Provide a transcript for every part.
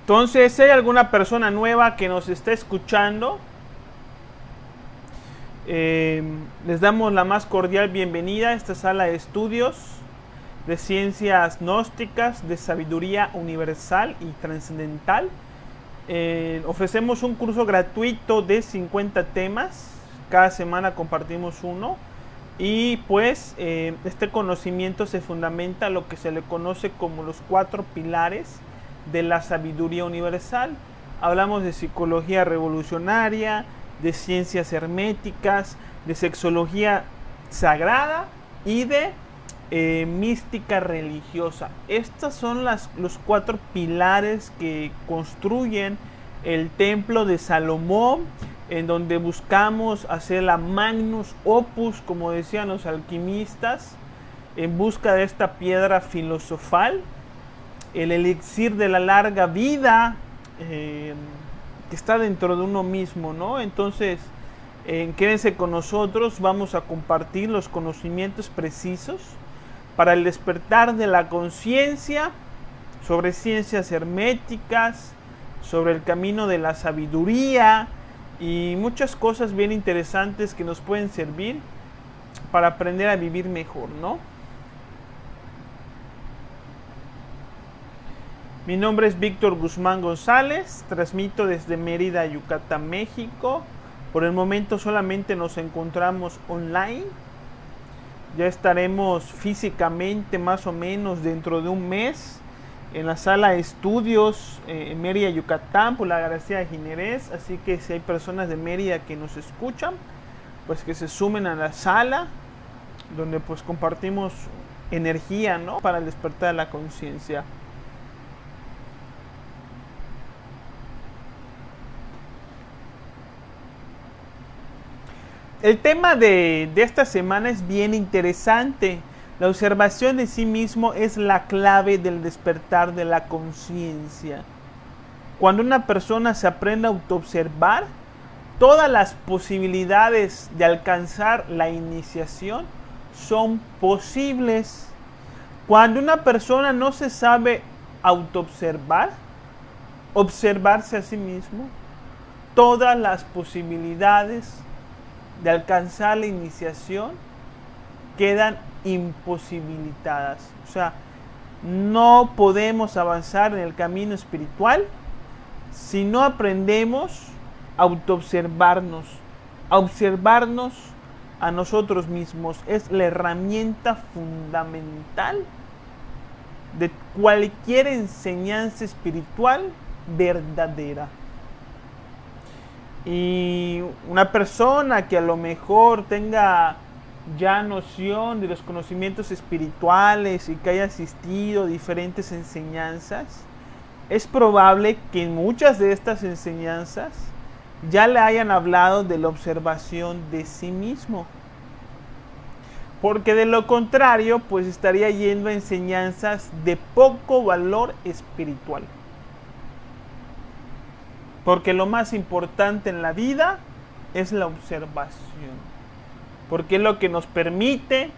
Entonces, si hay alguna persona nueva que nos está escuchando, les damos la más cordial bienvenida a esta sala de estudios de ciencias gnósticas, de sabiduría universal y trascendental. Ofrecemos un curso gratuito de 50 temas, cada semana compartimos uno y pues este conocimiento se fundamenta en lo que se le conoce como los 4 pilares de la sabiduría universal. Hablamos de psicología revolucionaria, de ciencias herméticas, de sexología sagrada y de mística religiosa. Estas son los 4 pilares que construyen el templo de Salomón, en donde buscamos hacer la magnus opus, como decían los alquimistas, en busca de esta piedra filosofal, el elixir de la larga vida, que está dentro de uno mismo, ¿no? Entonces, quédense con nosotros, vamos a compartir los conocimientos precisos para el despertar de la conciencia sobre ciencias herméticas, sobre el camino de la sabiduría y muchas cosas bien interesantes que nos pueden servir para aprender a vivir mejor, ¿no? Mi nombre es Víctor Guzmán González, transmito desde Mérida, Yucatán, México. Por el momento solamente nos encontramos online. Ya estaremos físicamente más o menos dentro de un mes en la sala de estudios en Mérida, Yucatán, por la García de Ginerés. Así que si hay personas de Mérida que nos escuchan, pues que se sumen a la sala, donde pues compartimos energía, ¿no?, para el despertar de la conciencia. El tema de esta semana es bien interesante. La observación de sí mismo es la clave del despertar de la conciencia. Cuando una persona se aprende a autoobservar, todas las posibilidades de alcanzar la iniciación son posibles. Cuando una persona no se sabe autoobservar, observarse a sí mismo, todas las posibilidades de alcanzar la iniciación quedan imposibilitadas. O sea, no podemos avanzar en el camino espiritual si no aprendemos a autoobservarnos. A observarnos a nosotros mismos es la herramienta fundamental de cualquier enseñanza espiritual verdadera. Y una persona que a lo mejor tenga ya noción de los conocimientos espirituales y que haya asistido a diferentes enseñanzas, es probable que en muchas de estas enseñanzas ya le hayan hablado de la observación de sí mismo. Porque de lo contrario, pues estaría yendo a enseñanzas de poco valor espiritual. Porque lo más importante en la vida es la observación. Porque es lo que nos permite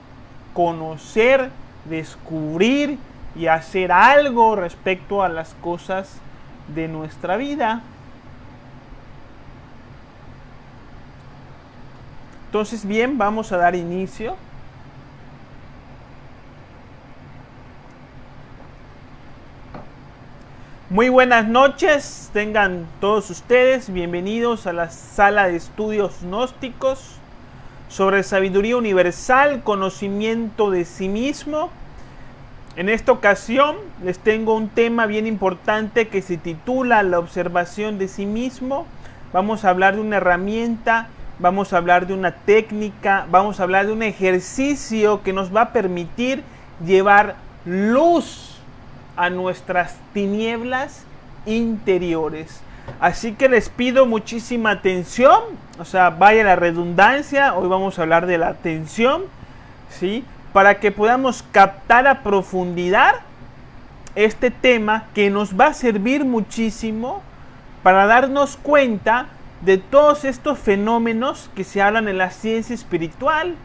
conocer, descubrir y hacer algo respecto a las cosas de nuestra vida. Entonces, bien, vamos a dar inicio. Muy buenas noches, tengan todos ustedes bienvenidos a la sala de estudios gnósticos sobre sabiduría universal, conocimiento de sí mismo. En esta ocasión les tengo un tema bien importante que se titula la observación de sí mismo. Vamos a hablar de una herramienta, vamos a hablar de una técnica, vamos a hablar de un ejercicio que nos va a permitir llevar luz a nuestras tinieblas interiores. Así que les pido muchísima atención, o sea, vaya la redundancia, hoy vamos a hablar de la atención, ¿sí?, para que podamos captar a profundidad este tema que nos va a servir muchísimo para darnos cuenta de todos estos fenómenos que se hablan en la ciencia espiritual.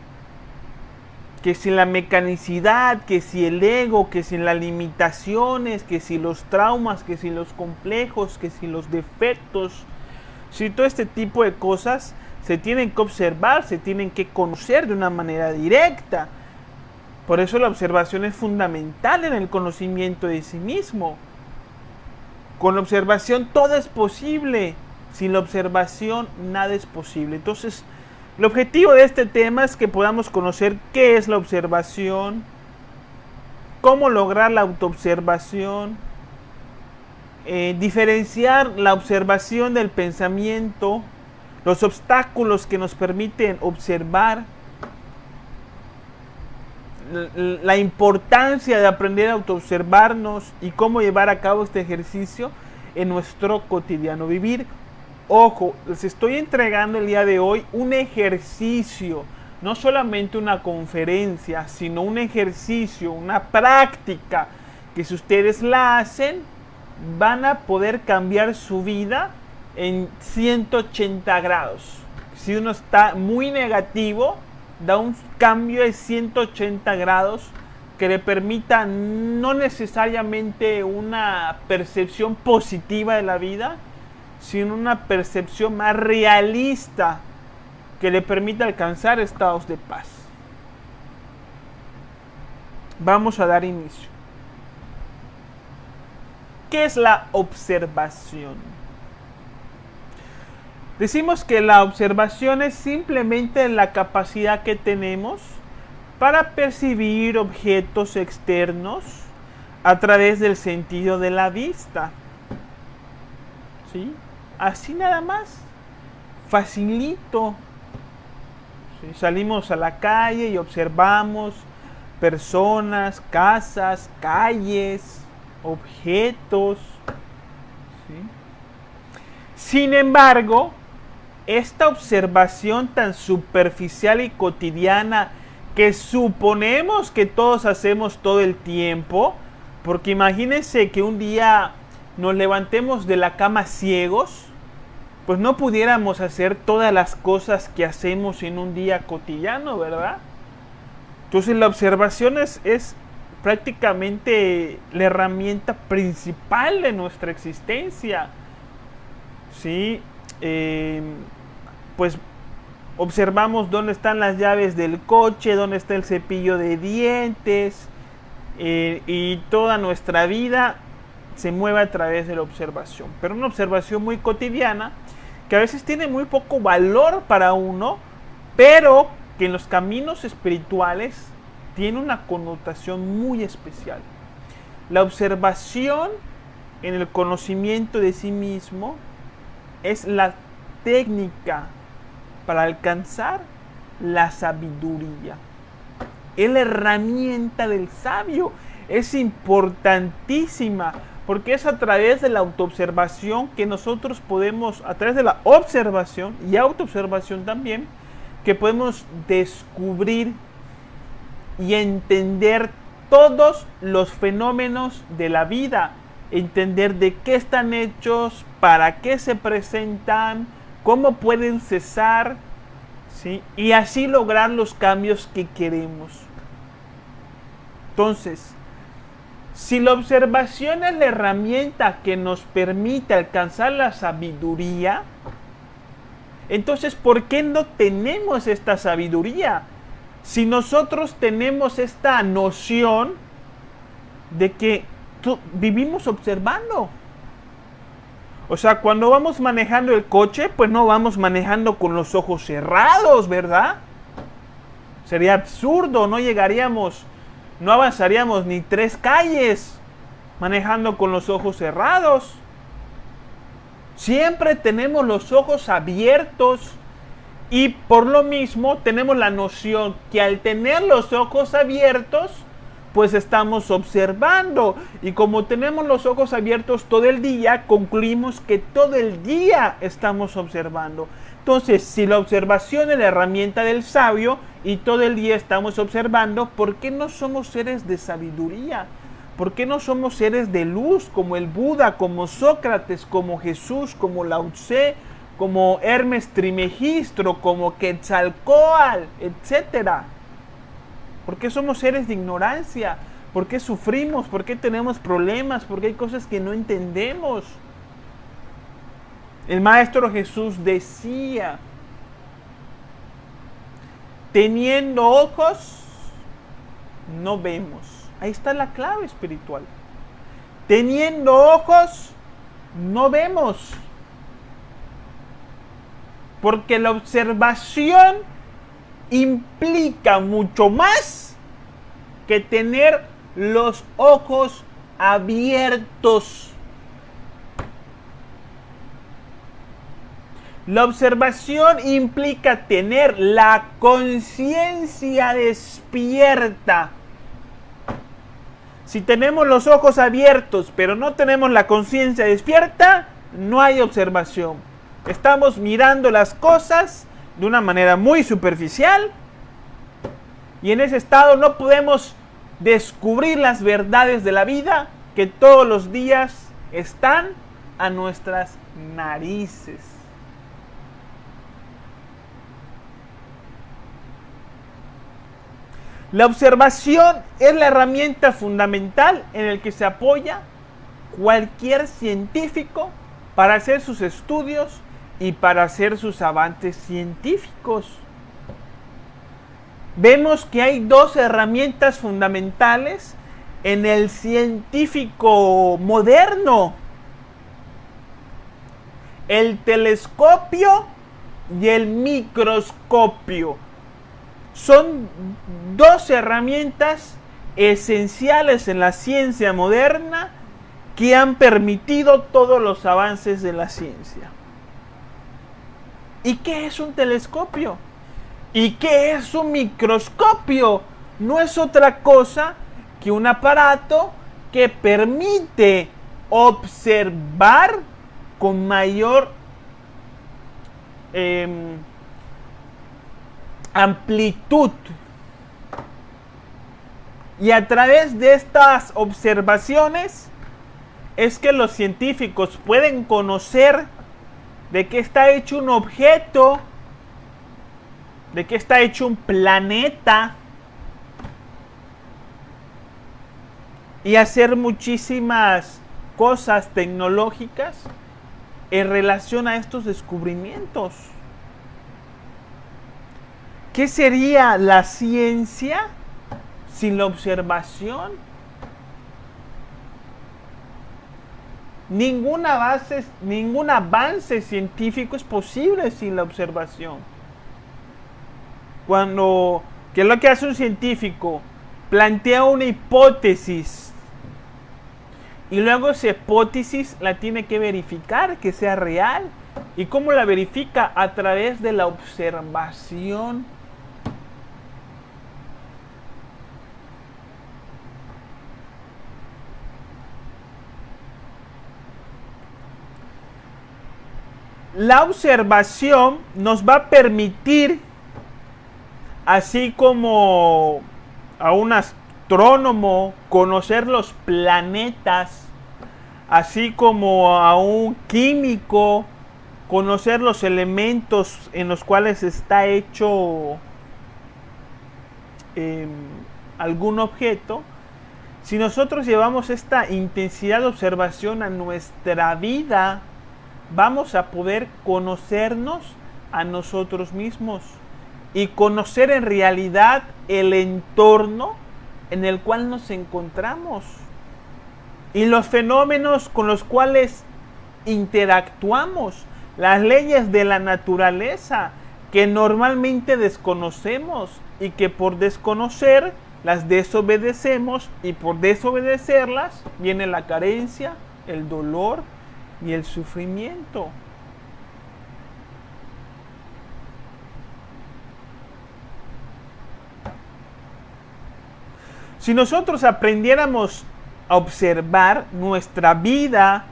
que si la mecanicidad, que si el ego, que si las limitaciones, que si los traumas, que si los complejos, que si los defectos, si todo este tipo de cosas se tienen que observar, se tienen que conocer de una manera directa. Por eso la observación es fundamental en el conocimiento de sí mismo. Con la observación todo es posible. Sin la observación nada es posible. Entonces, el objetivo de este tema es que podamos conocer qué es la observación, cómo lograr la autoobservación, diferenciar la observación del pensamiento, los obstáculos que nos permiten observar, la importancia de aprender a autoobservarnos y cómo llevar a cabo este ejercicio en nuestro cotidiano vivir. Ojo, les estoy entregando el día de hoy un ejercicio, no solamente una conferencia, sino un ejercicio, una práctica que si ustedes la hacen, van a poder cambiar su vida en 180 grados. Si uno está muy negativo, da un cambio de 180 grados que le permita no necesariamente una percepción positiva de la vida, sino una percepción más realista que le permita alcanzar estados de paz. Vamos a dar inicio. ¿Qué es la observación? Decimos que la observación es simplemente la capacidad que tenemos para percibir objetos externos a través del sentido de la vista. ¿Sí? Así nada más. Facilito. ¿Sí? Salimos a la calle y observamos personas, casas, calles, objetos. ¿Sí? Sin embargo, esta observación tan superficial y cotidiana que suponemos que todos hacemos todo el tiempo, porque imagínense que un día nos levantemos de la cama ciegos, pues no pudiéramos hacer todas las cosas que hacemos en un día cotidiano, ¿verdad? Entonces la observación es prácticamente la herramienta principal de nuestra existencia. ¿Sí? Pues observamos dónde están las llaves del coche, dónde está el cepillo de dientes, y toda nuestra vida se mueve a través de la observación. Pero una observación muy cotidiana, que a veces tiene muy poco valor para uno, pero que en los caminos espirituales tiene una connotación muy especial. La observación en el conocimiento de sí mismo es la técnica para alcanzar la sabiduría. Es la herramienta del sabio. Es importantísima porque es a través de la autoobservación que nosotros podemos, a través de la observación y autoobservación también, que podemos descubrir y entender todos los fenómenos de la vida. Entender de qué están hechos, para qué se presentan, cómo pueden cesar, ¿sí? Y así lograr los cambios que queremos. Entonces, si la observación es la herramienta que nos permite alcanzar la sabiduría, entonces, ¿por qué no tenemos esta sabiduría? Si nosotros tenemos esta noción de que vivimos observando. O sea, cuando vamos manejando el coche, pues no vamos manejando con los ojos cerrados, ¿verdad? Sería absurdo, no avanzaríamos ni 3 calles manejando con los ojos cerrados. Siempre tenemos los ojos abiertos y por lo mismo tenemos la noción que al tener los ojos abiertos, pues estamos observando. Y como tenemos los ojos abiertos todo el día, concluimos que todo el día estamos observando. Entonces, si la observación es la herramienta del sabio y todo el día estamos observando, ¿por qué no somos seres de sabiduría? ¿Por qué no somos seres de luz como el Buda, como Sócrates, como Jesús, como Lao Tse, como Hermes Trismegisto, como Quetzalcóatl, etcétera? ¿Por qué somos seres de ignorancia? ¿Por qué sufrimos? ¿Por qué tenemos problemas? ¿Por qué hay cosas que no entendemos? El Maestro Jesús decía, teniendo ojos, no vemos. Ahí está la clave espiritual. Teniendo ojos, no vemos. Porque la observación implica mucho más que tener los ojos abiertos. La observación implica tener la conciencia despierta. Si tenemos los ojos abiertos, pero no tenemos la conciencia despierta, no hay observación. Estamos mirando las cosas de una manera muy superficial y en ese estado no podemos descubrir las verdades de la vida que todos los días están a nuestras narices. La observación es la herramienta fundamental en la que se apoya cualquier científico para hacer sus estudios y para hacer sus avances científicos. Vemos que hay dos herramientas fundamentales en el científico moderno: el telescopio y el microscopio. Son dos herramientas esenciales en la ciencia moderna que han permitido todos los avances de la ciencia. ¿Y qué es un telescopio? ¿Y qué es un microscopio? No es otra cosa que un aparato que permite observar con mayor amplitud. Y a través de estas observaciones es que los científicos pueden conocer de qué está hecho un objeto, de qué está hecho un planeta, y hacer muchísimas cosas tecnológicas en relación a estos descubrimientos. ¿Qué sería la ciencia sin la observación? Ningún avance científico es posible sin la observación. ¿Qué es lo que hace un científico? Plantea una hipótesis y luego esa hipótesis la tiene que verificar que sea real. ¿Y cómo la verifica? A través de la observación. La observación nos va a permitir, así como a un astrónomo, conocer los planetas, así como a un químico, conocer los elementos en los cuales está hecho algún objeto. Si nosotros llevamos esta intensidad de observación a nuestra vida, vamos a poder conocernos a nosotros mismos y conocer en realidad el entorno en el cual nos encontramos y los fenómenos con los cuales interactuamos, las leyes de la naturaleza que normalmente desconocemos y que por desconocer las desobedecemos, y por desobedecerlas viene la carencia, el dolor y el sufrimiento. Si nosotros aprendiéramos a observar nuestra vida,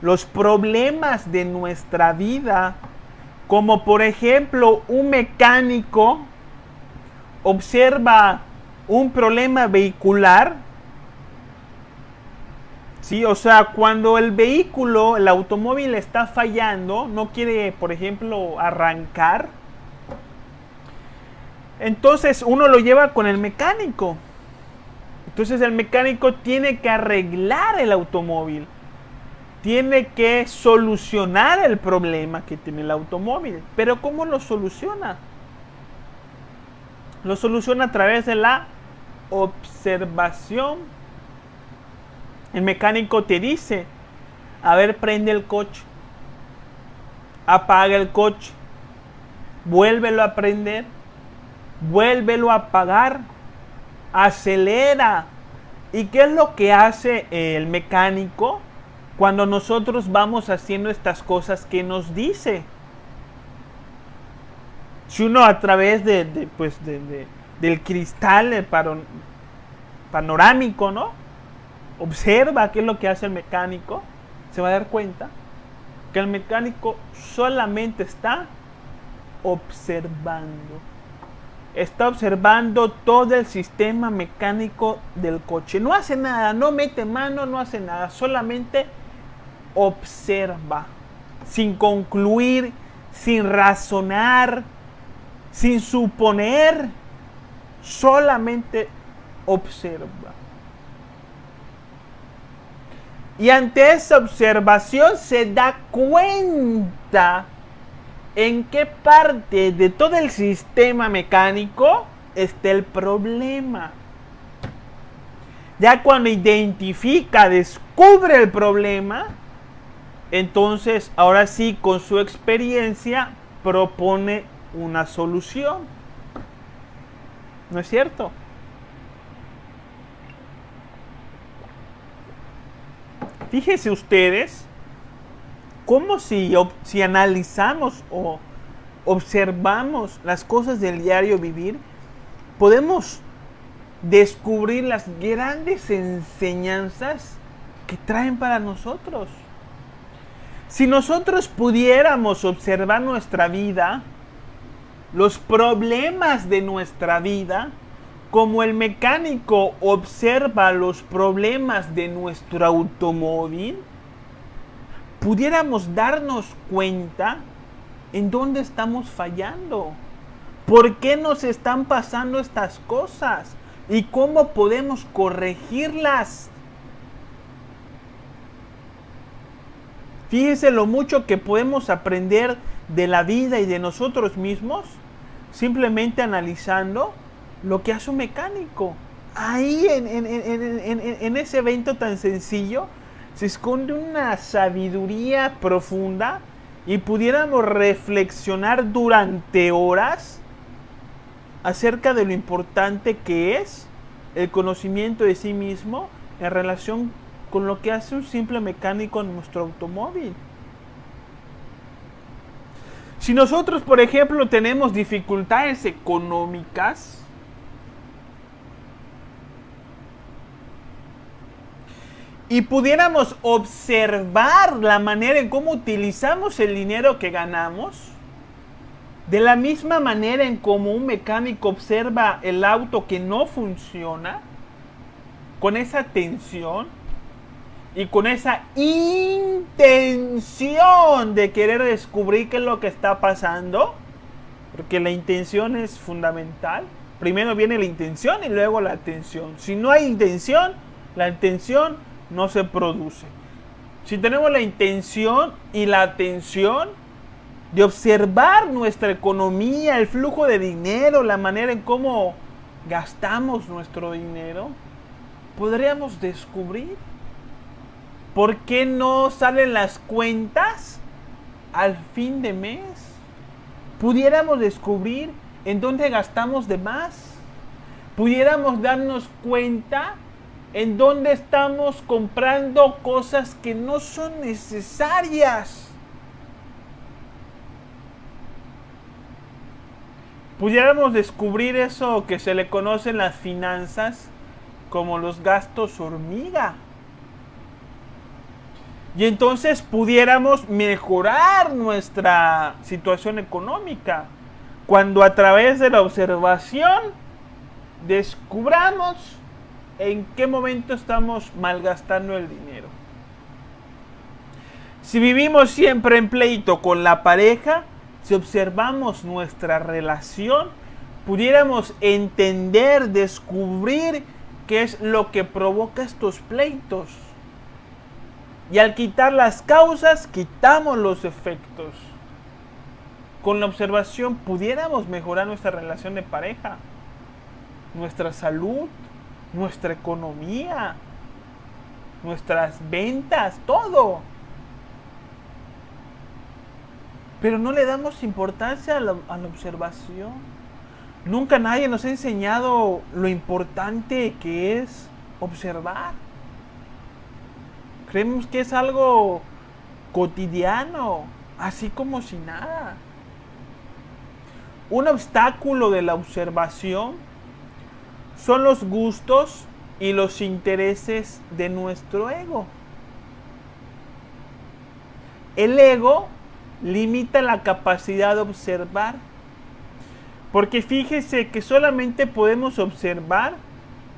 los problemas de nuestra vida, como por ejemplo un mecánico observa un problema vehicular, ¿sí? O sea, cuando el vehículo, el automóvil está fallando, no quiere, por ejemplo, arrancar, Entonces uno lo lleva con el mecánico. Entonces el mecánico tiene que arreglar el automóvil. Tiene que solucionar el problema que tiene el automóvil. Pero ¿cómo lo soluciona? Lo soluciona a través de la observación. El mecánico te dice, a ver, prende el coche, apaga el coche, vuélvelo a prender, vuélvelo a apagar, acelera. ¿Y qué es lo que hace el mecánico cuando nosotros vamos haciendo estas cosas que nos dice? Si uno a través del cristal panorámico, ¿no?, observa qué es lo que hace el mecánico, se va a dar cuenta que el mecánico solamente está observando. Está observando todo el sistema mecánico del coche. No hace nada, no mete mano, no hace nada. Solamente observa, sin concluir, sin razonar, sin suponer. Solamente observa. Y ante esa observación se da cuenta en qué parte de todo el sistema mecánico está el problema. Ya cuando identifica, descubre el problema, entonces ahora sí, con su experiencia, propone una solución. ¿No es cierto? Fíjense ustedes cómo si analizamos o observamos las cosas del diario vivir, podemos descubrir las grandes enseñanzas que traen para nosotros. Si nosotros pudiéramos observar nuestra vida, los problemas de nuestra vida, como el mecánico observa los problemas de nuestro automóvil, pudiéramos darnos cuenta en dónde estamos fallando, por qué nos están pasando estas cosas y cómo podemos corregirlas. Fíjense lo mucho que podemos aprender de la vida y de nosotros mismos simplemente analizando lo que hace un mecánico. Ahí en ese evento tan sencillo se esconde una sabiduría profunda y pudiéramos reflexionar durante horas acerca de lo importante que es el conocimiento de sí mismo en relación con lo que hace un simple mecánico en nuestro automóvil. Si nosotros, por ejemplo, tenemos dificultades económicas, y pudiéramos observar la manera en cómo utilizamos el dinero que ganamos, de la misma manera en cómo un mecánico observa el auto que no funciona, con esa atención y con esa intención de querer descubrir qué es lo que está pasando, porque la intención es fundamental. Primero viene la intención y luego la atención. Si no hay intención, la atención no se produce. Si tenemos la intención y la atención de observar nuestra economía, el flujo de dinero, la manera en cómo gastamos nuestro dinero, podríamos descubrir por qué no salen las cuentas al fin de mes. Pudiéramos descubrir en dónde gastamos de más. Pudiéramos darnos cuenta en dónde estamos comprando cosas que no son necesarias. Pudiéramos descubrir eso que se le conoce en las finanzas como los gastos hormiga. Y entonces pudiéramos mejorar nuestra situación económica cuando a través de la observación descubramos en qué momento estamos malgastando el dinero. Si vivimos siempre en pleito con la pareja, si observamos nuestra relación, pudiéramos entender, descubrir qué es lo que provoca estos pleitos. Y al quitar las causas, quitamos los efectos. Con la observación pudiéramos mejorar nuestra relación de pareja, nuestra salud, nuestra economía, nuestras ventas, todo. Pero no le damos importancia a la observación. Nunca nadie nos ha enseñado lo importante que es observar. Creemos que es algo cotidiano, así como si nada. Un obstáculo de la observación son los gustos y los intereses de nuestro ego. El ego limita la capacidad de observar, porque fíjese que solamente podemos observar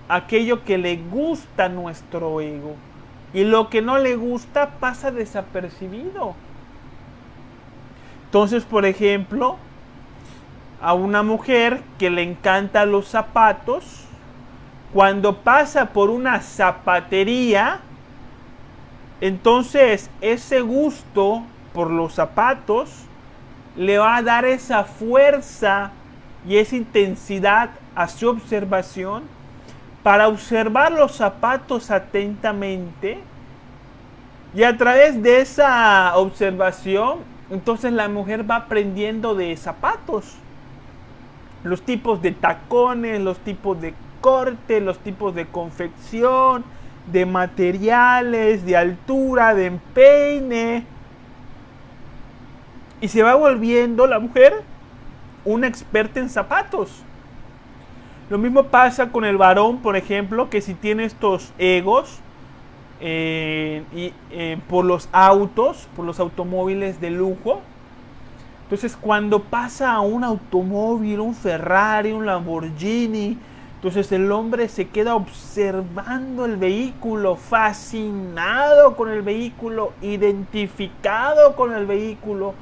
aquello que le gusta a nuestro ego, y lo que no le gusta pasa desapercibido. Entonces, por ejemplo, a una mujer que le encantan los zapatos, cuando pasa por una zapatería, entonces ese gusto por los zapatos le va a dar esa fuerza y esa intensidad a su observación para observar los zapatos atentamente, y a través de esa observación entonces la mujer va aprendiendo de zapatos, los tipos de tacones, los tipos de corte, los tipos de confección, de materiales, de altura, de empeine, y se va volviendo la mujer una experta en zapatos. Lo mismo pasa con el varón, por ejemplo, que si tiene estos egos por los autos, por los automóviles de lujo. Entonces, cuando pasa a un automóvil, un Ferrari, un Lamborghini, entonces el hombre se queda observando el vehículo, fascinado con el vehículo, identificado con el vehículo,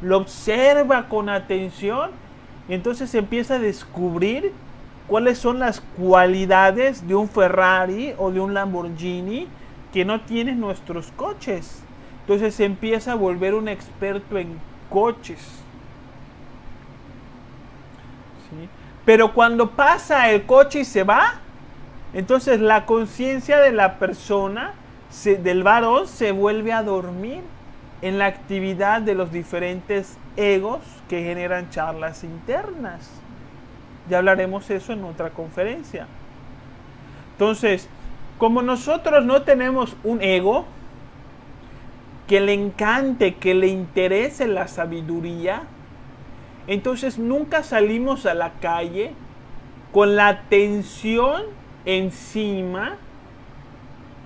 lo observa con atención, y entonces empieza a descubrir cuáles son las cualidades de un Ferrari o de un Lamborghini que no tienen nuestros coches. Entonces se empieza a volver un experto en coches. ¿Sí? Pero cuando pasa el coche y se va, entonces la conciencia de la persona, del varón, se vuelve a dormir en la actividad de los diferentes egos que generan charlas internas. Ya hablaremos eso en otra conferencia. Entonces, como nosotros no tenemos un ego que le encante, que le interese la sabiduría, entonces nunca salimos a la calle con la atención encima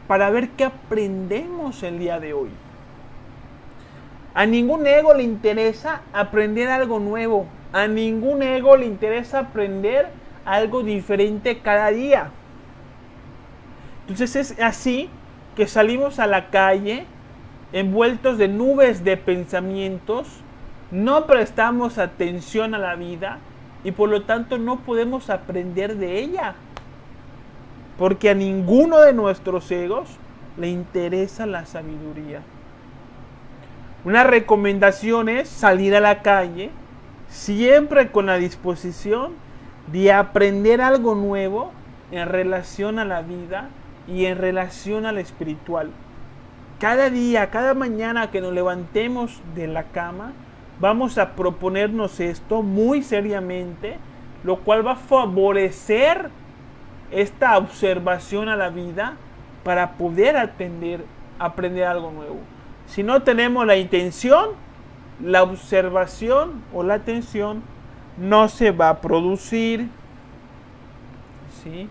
para ver qué aprendemos el día de hoy. A ningún ego le interesa aprender algo nuevo. A ningún ego le interesa aprender algo diferente cada día. Entonces es así que salimos a la calle envueltos de nubes de pensamientos, no prestamos atención a la vida y por lo tanto no podemos aprender de ella. Porque a ninguno de nuestros egos le interesa la sabiduría. Una recomendación es salir a la calle siempre con la disposición de aprender algo nuevo en relación a la vida y en relación al espiritual. Cada día, cada mañana que nos levantemos de la cama, vamos a proponernos esto muy seriamente, lo cual va a favorecer esta observación a la vida para poder aprender algo nuevo. Si no tenemos la intención, la observación o la atención no se va a producir. ¿Sí?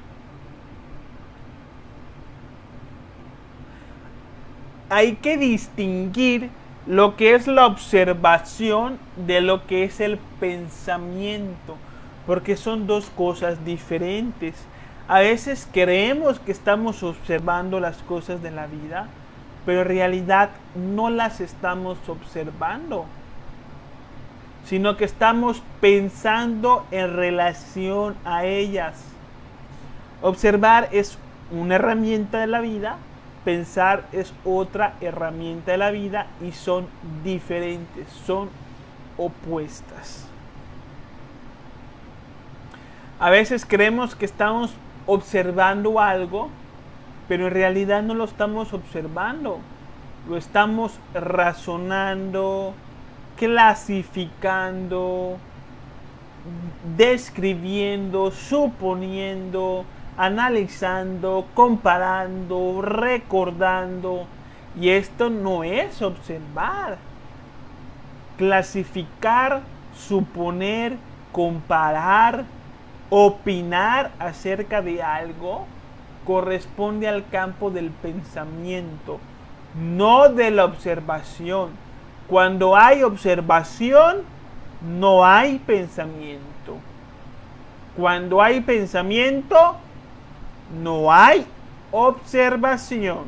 Hay que distinguir lo que es la observación de lo que es el pensamiento, porque son dos cosas diferentes. A veces creemos que estamos observando las cosas de la vida, pero en realidad no las estamos observando. sino que estamos pensando en relación a ellas. Observar es una herramienta de la vida, pensar es otra herramienta de la vida y son diferentes, son opuestas. A veces creemos que estamos observando algo, pero en realidad no lo estamos observando. Lo estamos razonando, clasificando, describiendo, suponiendo, analizando, comparando, recordando. Y esto no es observar. Clasificar, suponer, comparar, opinar acerca de algo corresponde al campo del pensamiento, no de la observación. Cuando hay observación, no hay pensamiento. Cuando hay pensamiento, no hay observación.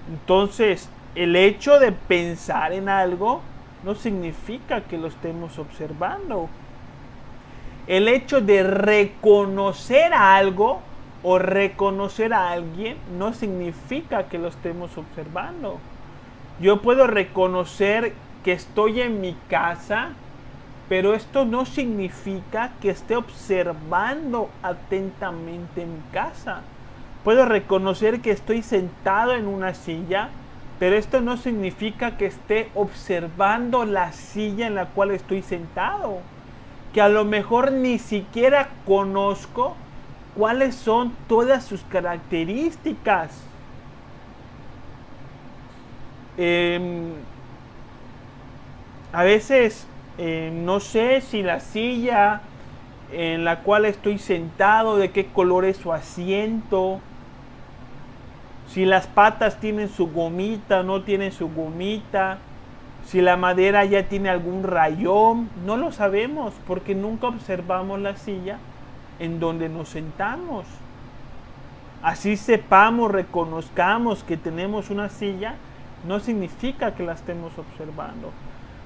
Entonces, el hecho de pensar en algo no significa que lo estemos observando. El hecho de reconocer a algo o reconocer a alguien no significa que lo estemos observando. Yo puedo reconocer que estoy en mi casa, pero esto no significa que esté observando atentamente mi casa. Puedo reconocer que estoy sentado en una silla, pero esto no significa que esté observando la silla en la cual estoy sentado. Que a lo mejor ni siquiera conozco cuáles son todas sus características. A veces no sé si la silla en la cual estoy sentado, de qué color es su asiento, si las patas tienen su gomita o no tienen su gomita, si la madera ya tiene algún rayón. No lo sabemos porque nunca observamos la silla en donde nos sentamos. Así sepamos, reconozcamos que tenemos una silla, no significa que la estemos observando.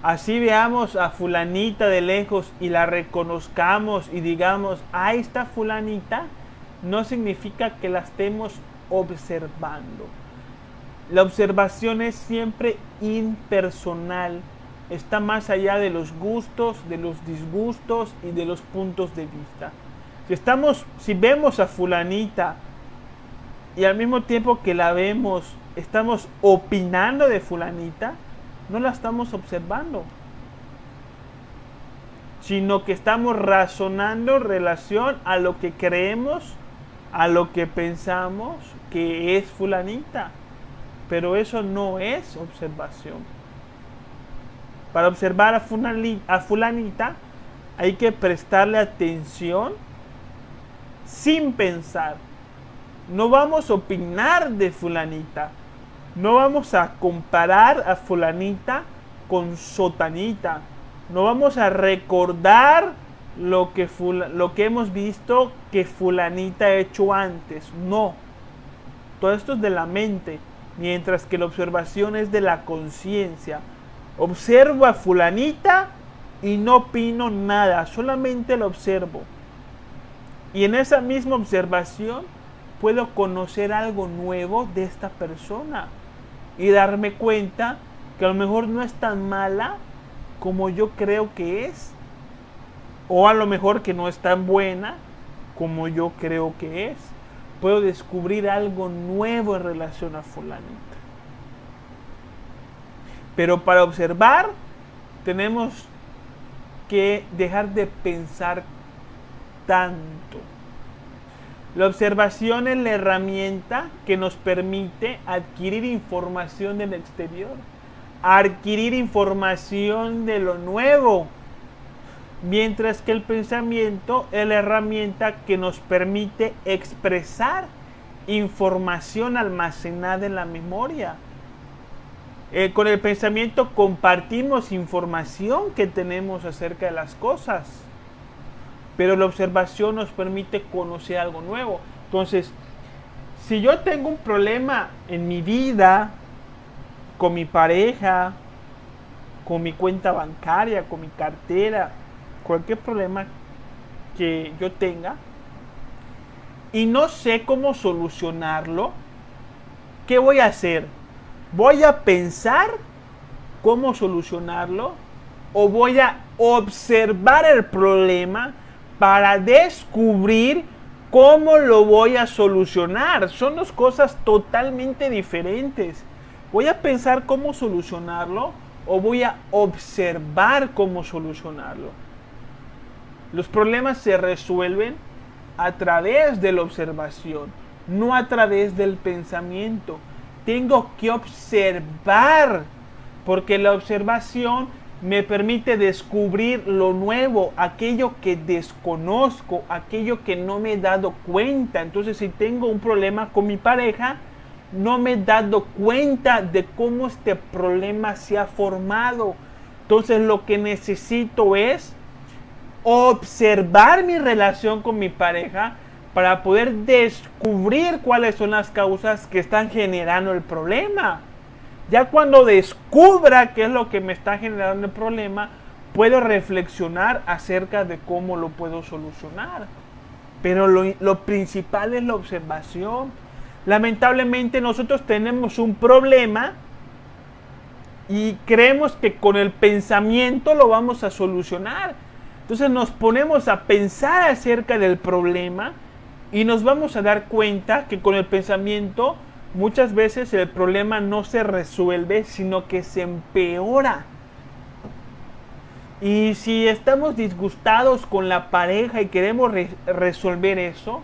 Así veamos a fulanita de lejos y la reconozcamos y digamos, ahí está fulanita, no significa que la estemos observando. La observación es siempre impersonal, está más allá de los gustos, de los disgustos y de los puntos de vista. Si vemos a fulanita y al mismo tiempo que la vemos, estamos opinando de fulanita, no la estamos observando, sino que estamos razonando en relación a lo que creemos, a lo que pensamos que es fulanita. Pero eso no es observación. Para observar a fulanita hay que prestarle atención sin pensar. No vamos a opinar de fulanita. No vamos a comparar a fulanita con sotanita. No vamos a recordar lo que hemos visto que fulanita ha hecho antes. No. Todo esto es de la mente. Mientras que la observación es de la conciencia. Observo a fulanita y no opino nada, solamente la observo. Y en esa misma observación puedo conocer algo nuevo de esta persona y darme cuenta que a lo mejor no es tan mala como yo creo que es, o a lo mejor que no es tan buena como yo creo que es. Puedo descubrir algo nuevo en relación a fulanita. Pero para observar tenemos que dejar de pensar tanto. La observación es la herramienta que nos permite adquirir información del exterior, adquirir información de lo nuevo, mientras que el pensamiento es la herramienta que nos permite expresar información almacenada en la memoria. Con el pensamiento compartimos información que tenemos acerca de las cosas, pero la observación nos permite conocer algo nuevo. Entonces, si yo tengo un problema en mi vida, con mi pareja, con mi cuenta bancaria, con mi cartera, cualquier problema que yo tenga y no sé cómo solucionarlo, ¿qué voy a hacer? ¿Voy a pensar cómo solucionarlo o voy a observar el problema para descubrir cómo lo voy a solucionar? Son dos cosas totalmente diferentes. ¿Voy a pensar cómo solucionarlo o voy a observar cómo solucionarlo? Los problemas se resuelven a través de la observación, no a través del pensamiento. Tengo que observar, porque la observación me permite descubrir lo nuevo, aquello que desconozco, aquello que no me he dado cuenta. Entonces, si tengo un problema con mi pareja, no me he dado cuenta de cómo este problema se ha formado. Entonces, lo que necesito es observar mi relación con mi pareja para poder descubrir cuáles son las causas que están generando el problema. Ya cuando descubra qué es lo que me está generando el problema, puedo reflexionar acerca de cómo lo puedo solucionar. Pero lo principal es la observación. Lamentablemente nosotros tenemos un problema y creemos que con el pensamiento lo vamos a solucionar. Entonces nos ponemos a pensar acerca del problema y nos vamos a dar cuenta que con el pensamiento muchas veces el problema no se resuelve, sino que se empeora. Y si estamos disgustados con la pareja y queremos resolver eso,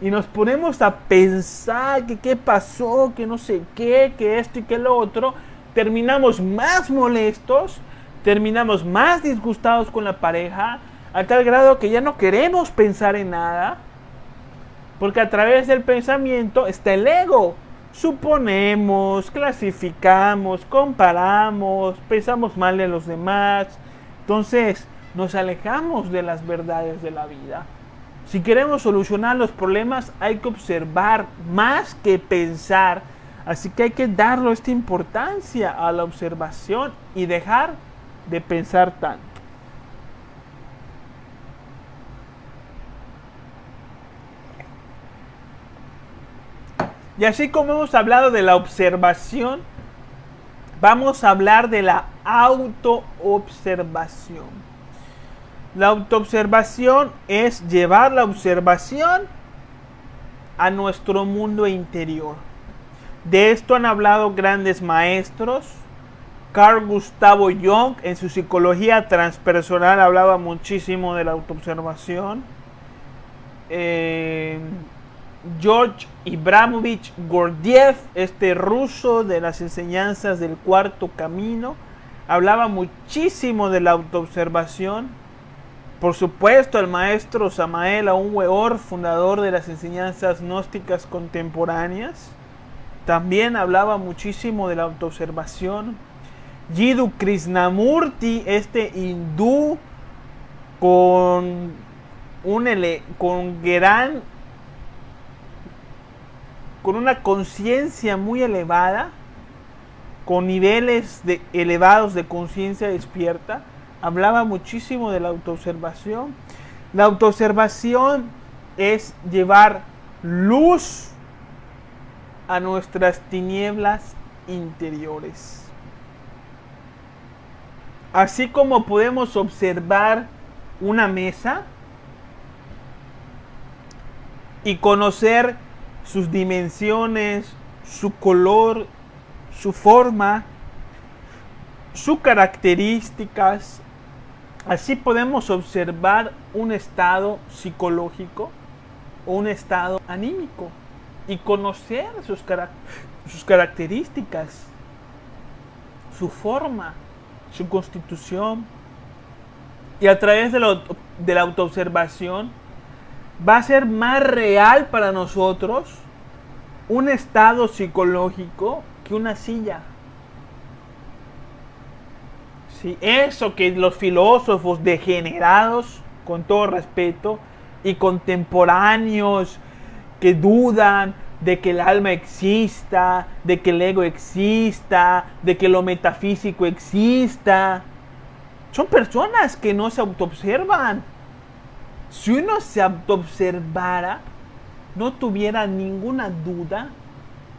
y nos ponemos a pensar que qué pasó, que no sé qué, que esto y que lo otro, terminamos más molestos, terminamos más disgustados con la pareja, a tal grado que ya no queremos pensar en nada, porque a través del pensamiento está el ego. Suponemos, clasificamos, comparamos, pensamos mal de los demás. Entonces nos alejamos de las verdades de la vida. Si queremos solucionar los problemas hay que observar más que pensar. Así que hay que darle esta importancia a la observación y dejar de pensar tanto. Y así como hemos hablado de la observación, vamos a hablar de la autoobservación. La autoobservación es llevar la observación a nuestro mundo interior. De esto han hablado grandes maestros. Carl Gustavo Jung en su psicología transpersonal hablaba muchísimo de la autoobservación. George Ibramovich Gurdjieff, este ruso de las enseñanzas del cuarto camino, hablaba muchísimo de la autoobservación. Por supuesto, el maestro Samael Aun Weor, fundador de las enseñanzas gnósticas contemporáneas, también hablaba muchísimo de la autoobservación. Jiddu Krishnamurti, este hindú con una conciencia muy elevada, con niveles elevados de conciencia despierta, hablaba muchísimo de la autoobservación. La autoobservación es llevar luz a nuestras tinieblas interiores. Así como podemos observar una mesa y conocer sus dimensiones, su color, su forma, sus características. Así podemos observar un estado psicológico o un estado anímico y conocer sus características, su forma, su constitución. Y a través de la autoobservación va a ser más real para nosotros un estado psicológico que una silla. Sí, eso que los filósofos degenerados, con todo respeto, y contemporáneos que dudan, de que el alma exista, de que el ego exista, de que lo metafísico exista. Son personas que no se autoobservan. Si uno se autoobservara, no tuviera ninguna duda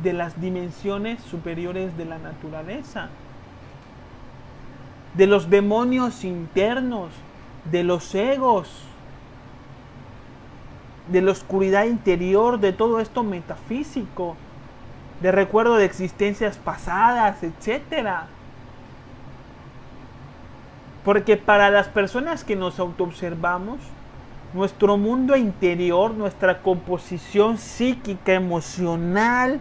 de las dimensiones superiores de la naturaleza, de los demonios internos, de los egos, de la oscuridad interior, de todo esto metafísico, de recuerdo de existencias pasadas, etcétera. Porque para las personas que nos autoobservamos, nuestro mundo interior, nuestra composición psíquica, emocional,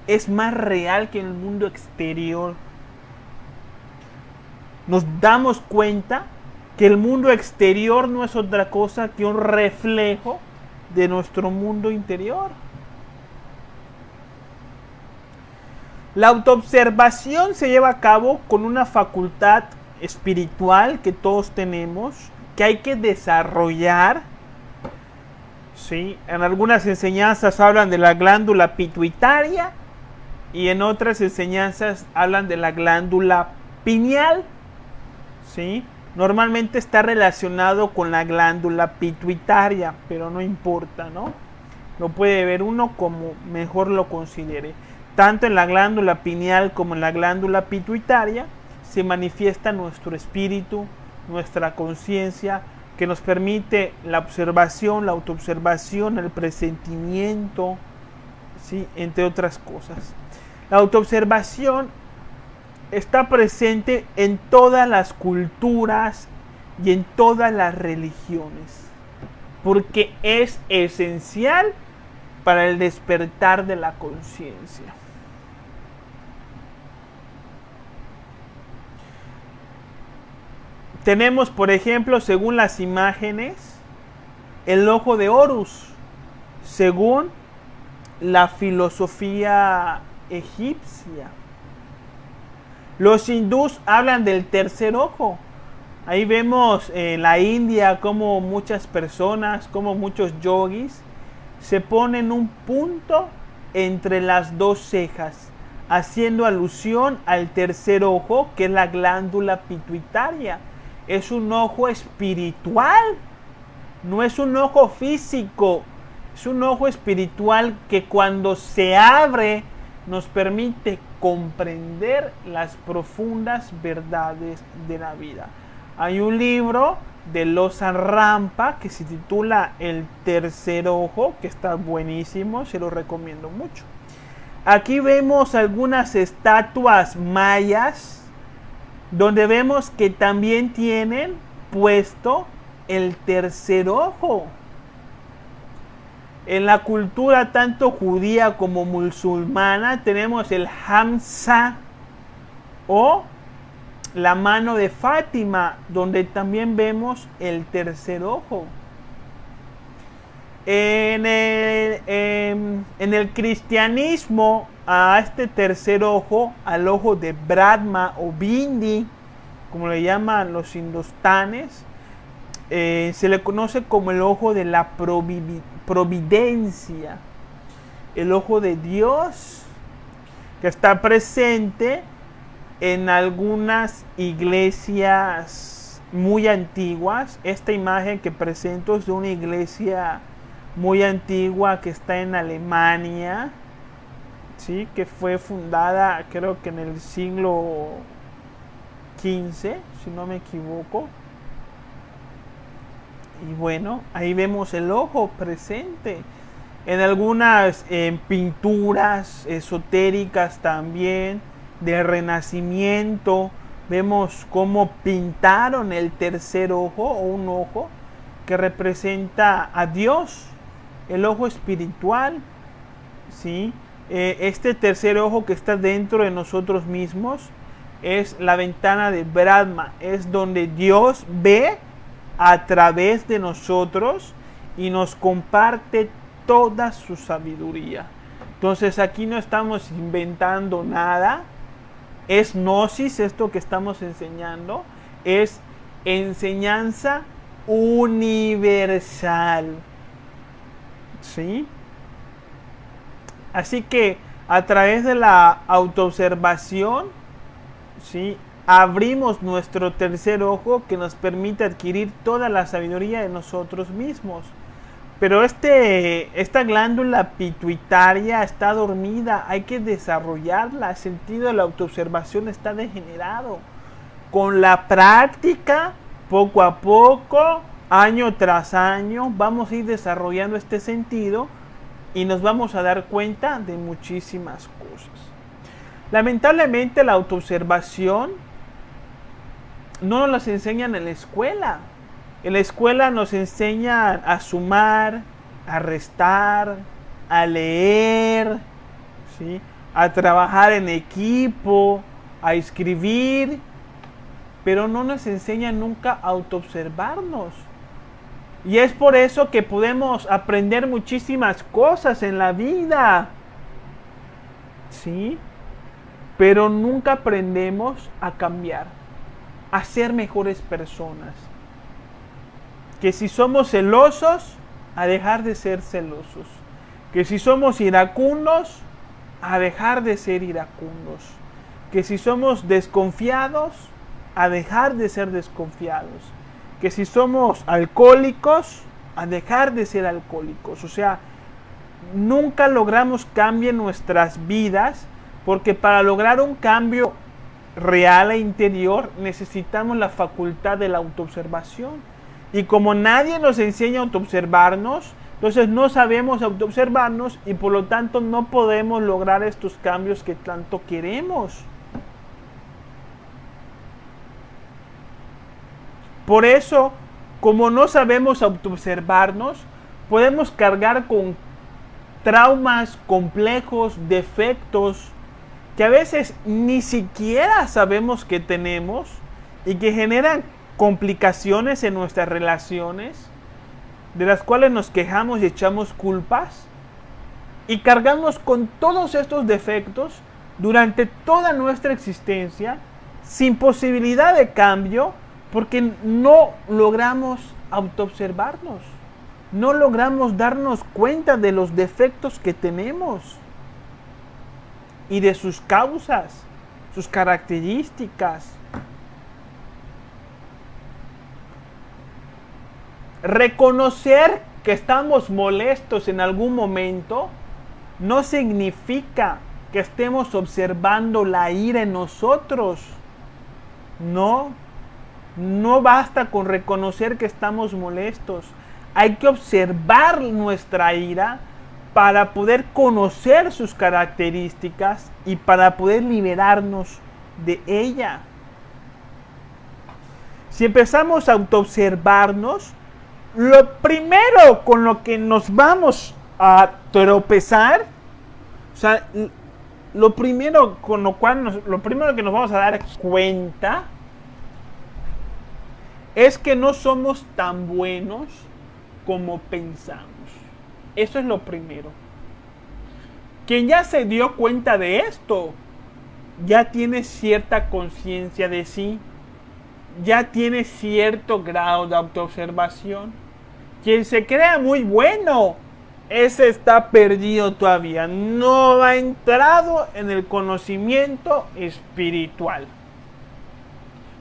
es más real que el mundo exterior. Nos damos cuenta que el mundo exterior no es otra cosa que un reflejo de nuestro mundo interior. La autoobservación se lleva a cabo con una facultad espiritual que todos tenemos, que hay que desarrollar. ¿Sí? En algunas enseñanzas hablan de la glándula pituitaria y en otras enseñanzas hablan de la glándula pineal. ¿Sí? Normalmente está relacionado con la glándula pituitaria, pero no importa, ¿no? Lo puede ver uno como mejor lo considere. Tanto en la glándula pineal como en la glándula pituitaria se manifiesta nuestro espíritu, nuestra conciencia, que nos permite la observación, la autoobservación, el presentimiento, ¿sí? Entre otras cosas. La autoobservación está presente en todas las culturas y en todas las religiones, porque es esencial para el despertar de la conciencia. Tenemos, por ejemplo, según las imágenes, el ojo de Horus, según la filosofía egipcia. Los hindús hablan del tercer ojo. Ahí vemos en la India como muchas personas, como muchos yogis, se ponen un punto entre las dos cejas, haciendo alusión al tercer ojo, que es la glándula pituitaria. Es un ojo espiritual, no es un ojo físico, es un ojo espiritual que cuando se abre nos permite comprender las profundas verdades de la vida. Hay un libro de Losang Rampa que se titula El tercer ojo, que está buenísimo, se lo recomiendo mucho. Aquí vemos algunas estatuas mayas donde vemos que también tienen puesto el tercer ojo. En la cultura tanto judía como musulmana tenemos el Hamsa o la mano de Fátima, donde también vemos el tercer ojo. En el cristianismo, a este tercer ojo, al ojo de Brahma o Bindi, como le llaman los hindustanes, se le conoce como el ojo de la providencia, el ojo de Dios, que está presente en algunas iglesias muy antiguas. Esta imagen que presento es de una iglesia muy antigua que está en Alemania, ¿sí? Que fue fundada creo que en el siglo XV, si no me equivoco. Y bueno, ahí vemos el ojo presente. En algunas pinturas esotéricas también del Renacimiento vemos cómo pintaron el tercer ojo o un ojo que representa a Dios, el ojo espiritual, ¿sí? Este tercer ojo que está dentro de nosotros mismos es la ventana de Brahma, es donde Dios ve a través de nosotros y nos comparte toda su sabiduría. Entonces aquí no estamos inventando nada, es gnosis esto que estamos enseñando, es enseñanza universal, ¿sí? Así que a través de la autoobservación, ¿sí?, abrimos nuestro tercer ojo que nos permite adquirir toda la sabiduría de nosotros mismos. Pero esta glándula pituitaria está dormida, hay que desarrollarla. El sentido de la autoobservación está degenerado. Con la práctica, poco a poco, año tras año, vamos a ir desarrollando este sentido y nos vamos a dar cuenta de muchísimas cosas. Lamentablemente la autoobservación no nos las enseñan en la escuela. En la escuela nos enseñan a sumar, a restar, a leer, ¿sí?, a trabajar en equipo, a escribir, pero no nos enseñan nunca a autoobservarnos. Y es por eso que podemos aprender muchísimas cosas en la vida, ¿sí?, pero nunca aprendemos a cambiar, a ser mejores personas. Que si somos celosos, a dejar de ser celosos. Que si somos iracundos, a dejar de ser iracundos. Que si somos desconfiados, a dejar de ser desconfiados. Que si somos alcohólicos, a dejar de ser alcohólicos. O sea, nunca logramos cambio en nuestras vidas, porque para lograr un cambio real e interior necesitamos la facultad de la autoobservación. Y como nadie nos enseña a autoobservarnos, entonces no sabemos autoobservarnos y por lo tanto no podemos lograr estos cambios que tanto queremos. Por eso, como no sabemos autoobservarnos, podemos cargar con traumas complejos, defectos, que a veces ni siquiera sabemos que tenemos y que generan complicaciones en nuestras relaciones, de las cuales nos quejamos y echamos culpas, y cargamos con todos estos defectos durante toda nuestra existencia, sin posibilidad de cambio, porque no logramos autoobservarnos, no logramos darnos cuenta de los defectos que tenemos y de sus causas, sus características. Reconocer que estamos molestos en algún momento no significa que estemos observando la ira en nosotros. No basta con reconocer que estamos molestos. Hay que observar nuestra ira para poder conocer sus características y para poder liberarnos de ella. Si empezamos a autoobservarnos, lo primero con lo que nos vamos a tropezar, o sea, lo primero que nos vamos a dar cuenta es que no somos tan buenos como pensamos. Eso es lo primero. Quien ya se dio cuenta de esto, ya tiene cierta conciencia de sí, ya tiene cierto grado de autoobservación. Quien se crea muy bueno, ese está perdido todavía. No ha entrado en el conocimiento espiritual.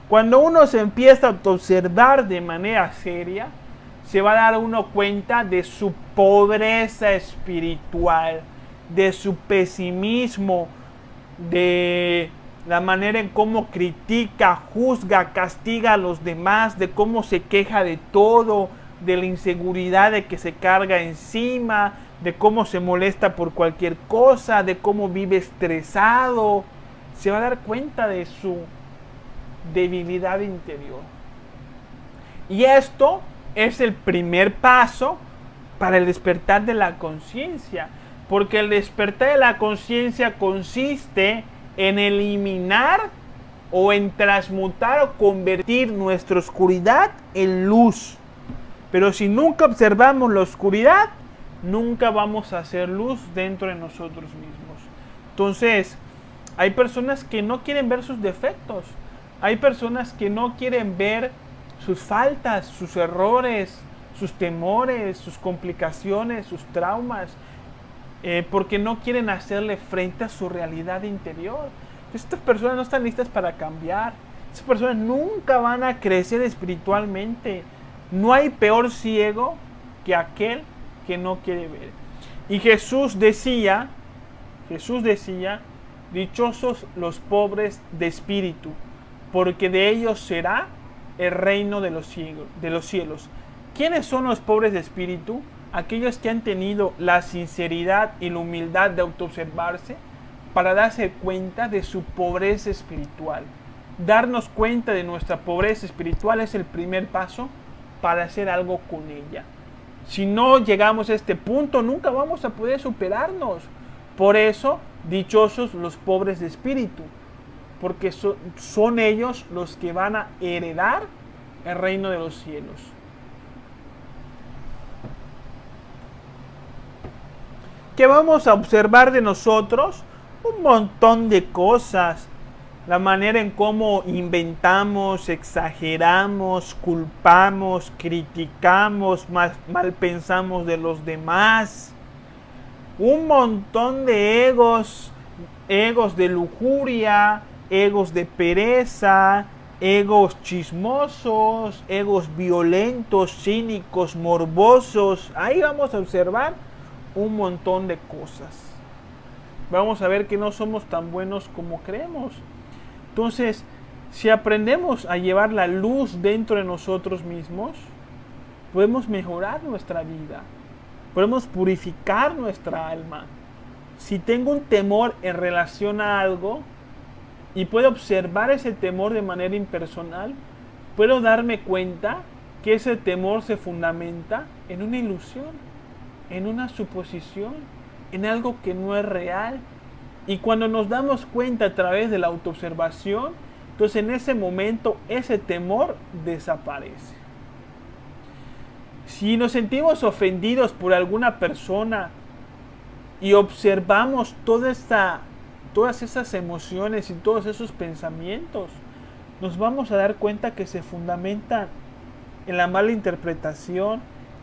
Cuando uno se empieza a observar de manera seria, se va a dar uno cuenta de su pobreza espiritual, de su pesimismo, de la manera en cómo critica, juzga, castiga a los demás, de cómo se queja de todo, de la inseguridad de que se carga encima, de cómo se molesta por cualquier cosa, de cómo vive estresado. Se va a dar cuenta de su debilidad interior. Y esto es el primer paso para el despertar de la conciencia, porque el despertar de la conciencia consiste en eliminar o en transmutar o convertir nuestra oscuridad en luz. Pero si nunca observamos la oscuridad, nunca vamos a hacer luz dentro de nosotros mismos. Entonces, hay personas que no quieren ver sus defectos. Hay personas que no quieren ver sus faltas, sus errores, sus temores, sus complicaciones, sus traumas. porque no quieren hacerle frente a su realidad interior. Estas personas no están listas para cambiar. Estas personas nunca van a crecer espiritualmente. No hay peor ciego que aquel que no quiere ver. Y Jesús decía, dichosos los pobres de espíritu, porque de ellos será el reino de los cielos. ¿Quiénes son los pobres de espíritu? Aquellos que han tenido la sinceridad y la humildad de autoobservarse para darse cuenta de su pobreza espiritual. Darnos cuenta de nuestra pobreza espiritual es el primer paso para hacer algo con ella. Si no llegamos a este punto, nunca vamos a poder superarnos. Por eso, dichosos los pobres de espíritu, porque son ellos los que van a heredar el reino de los cielos. ¿Qué vamos a observar de nosotros? Un montón de cosas. La manera en cómo inventamos, exageramos, culpamos, criticamos, mal pensamos de los demás. Un montón de egos de lujuria, egos de pereza, egos chismosos, egos violentos, cínicos, morbosos. Ahí vamos a observar un montón de cosas. Vamos a ver que no somos tan buenos como creemos. Entonces, si aprendemos a llevar la luz dentro de nosotros mismos, podemos mejorar nuestra vida. Podemos purificar nuestra alma. Si tengo un temor en relación a algo y puedo observar ese temor de manera impersonal, puedo darme cuenta que ese temor se fundamenta en una ilusión, en una suposición, en algo que no es real. Y cuando nos damos cuenta a través de la autoobservación, entonces en ese momento ese temor desaparece. Si nos sentimos ofendidos por alguna persona y observamos todas esas emociones y todos esos pensamientos, nos vamos a dar cuenta que se fundamentan en la mala interpretación,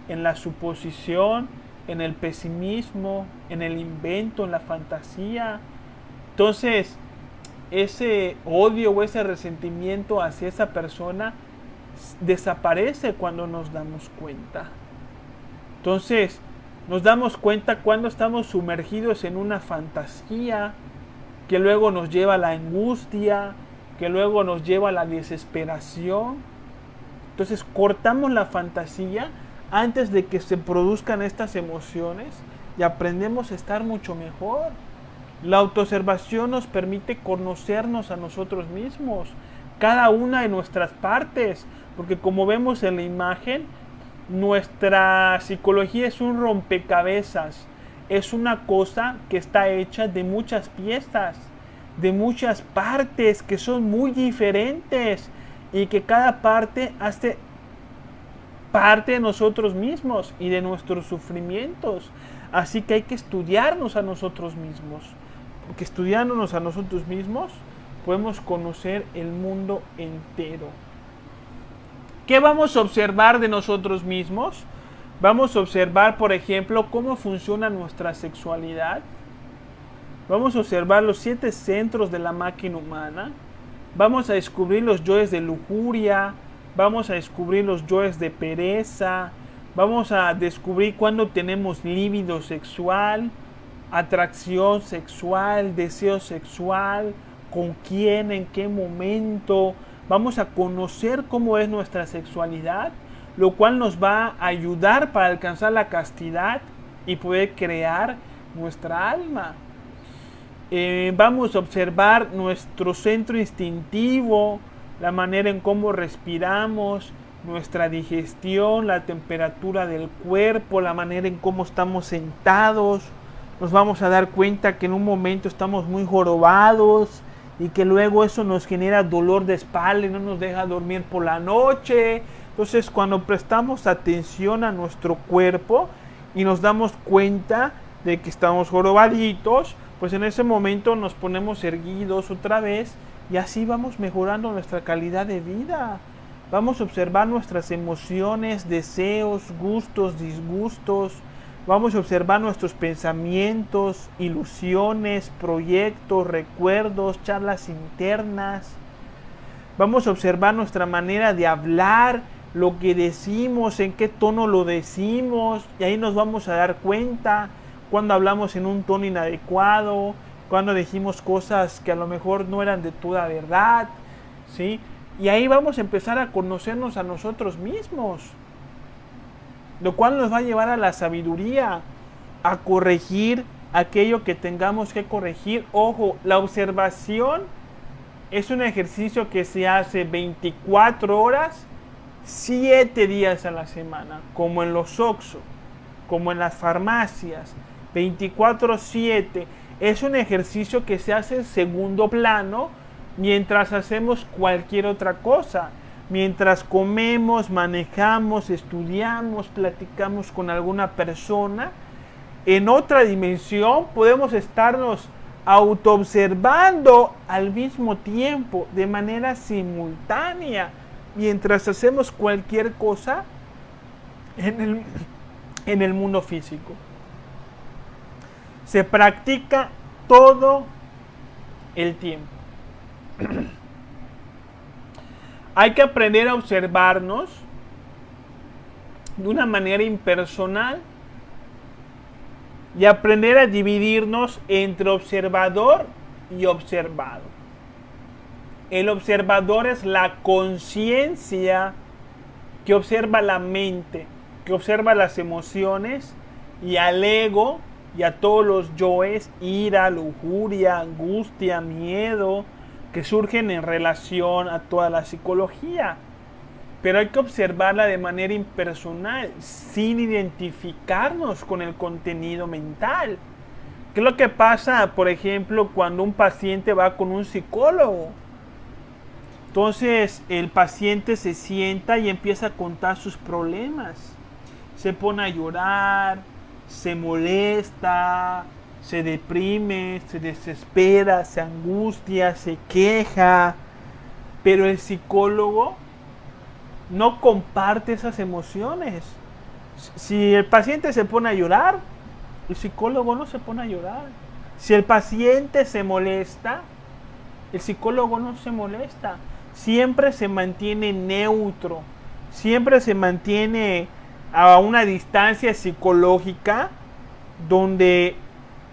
en la suposición, en el pesimismo, en el invento, en la fantasía. Entonces, ese odio o ese resentimiento hacia esa persona desaparece cuando nos damos cuenta. Entonces, nos damos cuenta cuando estamos sumergidos en una fantasía que luego nos lleva a la angustia, que luego nos lleva a la desesperación. Entonces, cortamos la fantasía antes de que se produzcan estas emociones y aprendemos a estar mucho mejor. La autoobservación nos permite conocernos a nosotros mismos, cada una de nuestras partes, porque como vemos en la imagen, nuestra psicología es un rompecabezas, es una cosa que está hecha de muchas piezas, de muchas partes que son muy diferentes y que cada parte hace parte de nosotros mismos y de nuestros sufrimientos. Así que hay que estudiarnos a nosotros mismos, porque estudiándonos a nosotros mismos podemos conocer el mundo entero. ¿Qué vamos a observar de nosotros mismos? Vamos a observar, por ejemplo, cómo funciona nuestra sexualidad. Vamos a observar los 7 centros de la máquina humana. Vamos a descubrir los yoes de lujuria. Vamos a descubrir los yoes de pereza. Vamos a descubrir cuándo tenemos líbido sexual, atracción sexual, deseo sexual, con quién, en qué momento. Vamos a conocer cómo es nuestra sexualidad, lo cual nos va a ayudar para alcanzar la castidad y poder crear nuestra alma. Vamos a observar nuestro centro instintivo, la manera en cómo respiramos, nuestra digestión, la temperatura del cuerpo, la manera en cómo estamos sentados. Nos vamos a dar cuenta que en un momento estamos muy jorobados y que luego eso nos genera dolor de espalda y no nos deja dormir por la noche. Entonces, cuando prestamos atención a nuestro cuerpo y nos damos cuenta de que estamos jorobaditos, pues en ese momento nos ponemos erguidos otra vez y así vamos mejorando nuestra calidad de vida. Vamos a observar nuestras emociones, deseos, gustos, disgustos. Vamos a observar nuestros pensamientos, ilusiones, proyectos, recuerdos, charlas internas. Vamos a observar nuestra manera de hablar, lo que decimos, en qué tono lo decimos, y ahí nos vamos a dar cuenta cuando hablamos en un tono inadecuado, cuando dijimos cosas que a lo mejor no eran de toda verdad, ¿sí? Y ahí vamos a empezar a conocernos a nosotros mismos, lo cual nos va a llevar a la sabiduría, a corregir aquello que tengamos que corregir. Ojo, la observación es un ejercicio que se hace 24 horas, 7 días a la semana, como en los Oxxo, como en las farmacias, 24/7. Es un ejercicio que se hace en segundo plano mientras hacemos cualquier otra cosa. Mientras comemos, manejamos, estudiamos, platicamos con alguna persona, en otra dimensión podemos estarnos autoobservando al mismo tiempo, de manera simultánea, mientras hacemos cualquier cosa en el mundo físico. Se practica todo el tiempo. Hay que aprender a observarnos de una manera impersonal y aprender a dividirnos entre observador y observado. El observador es la conciencia que observa la mente, que observa las emociones, y al ego y a todos los yoes, ira, lujuria, angustia, miedo, que surgen en relación a toda la psicología. Pero hay que observarla de manera impersonal, sin identificarnos con el contenido mental. ¿Qué es lo que pasa, por ejemplo, cuando un paciente va con un psicólogo? Entonces el paciente se sienta y empieza a contar sus problemas. Se pone a llorar, se molesta, se deprime, se desespera, se angustia, se queja. Pero el psicólogo no comparte esas emociones. Si el paciente se pone a llorar, el psicólogo no se pone a llorar. Si el paciente se molesta, el psicólogo no se molesta. Siempre se mantiene neutro, siempre se mantiene a una distancia psicológica, donde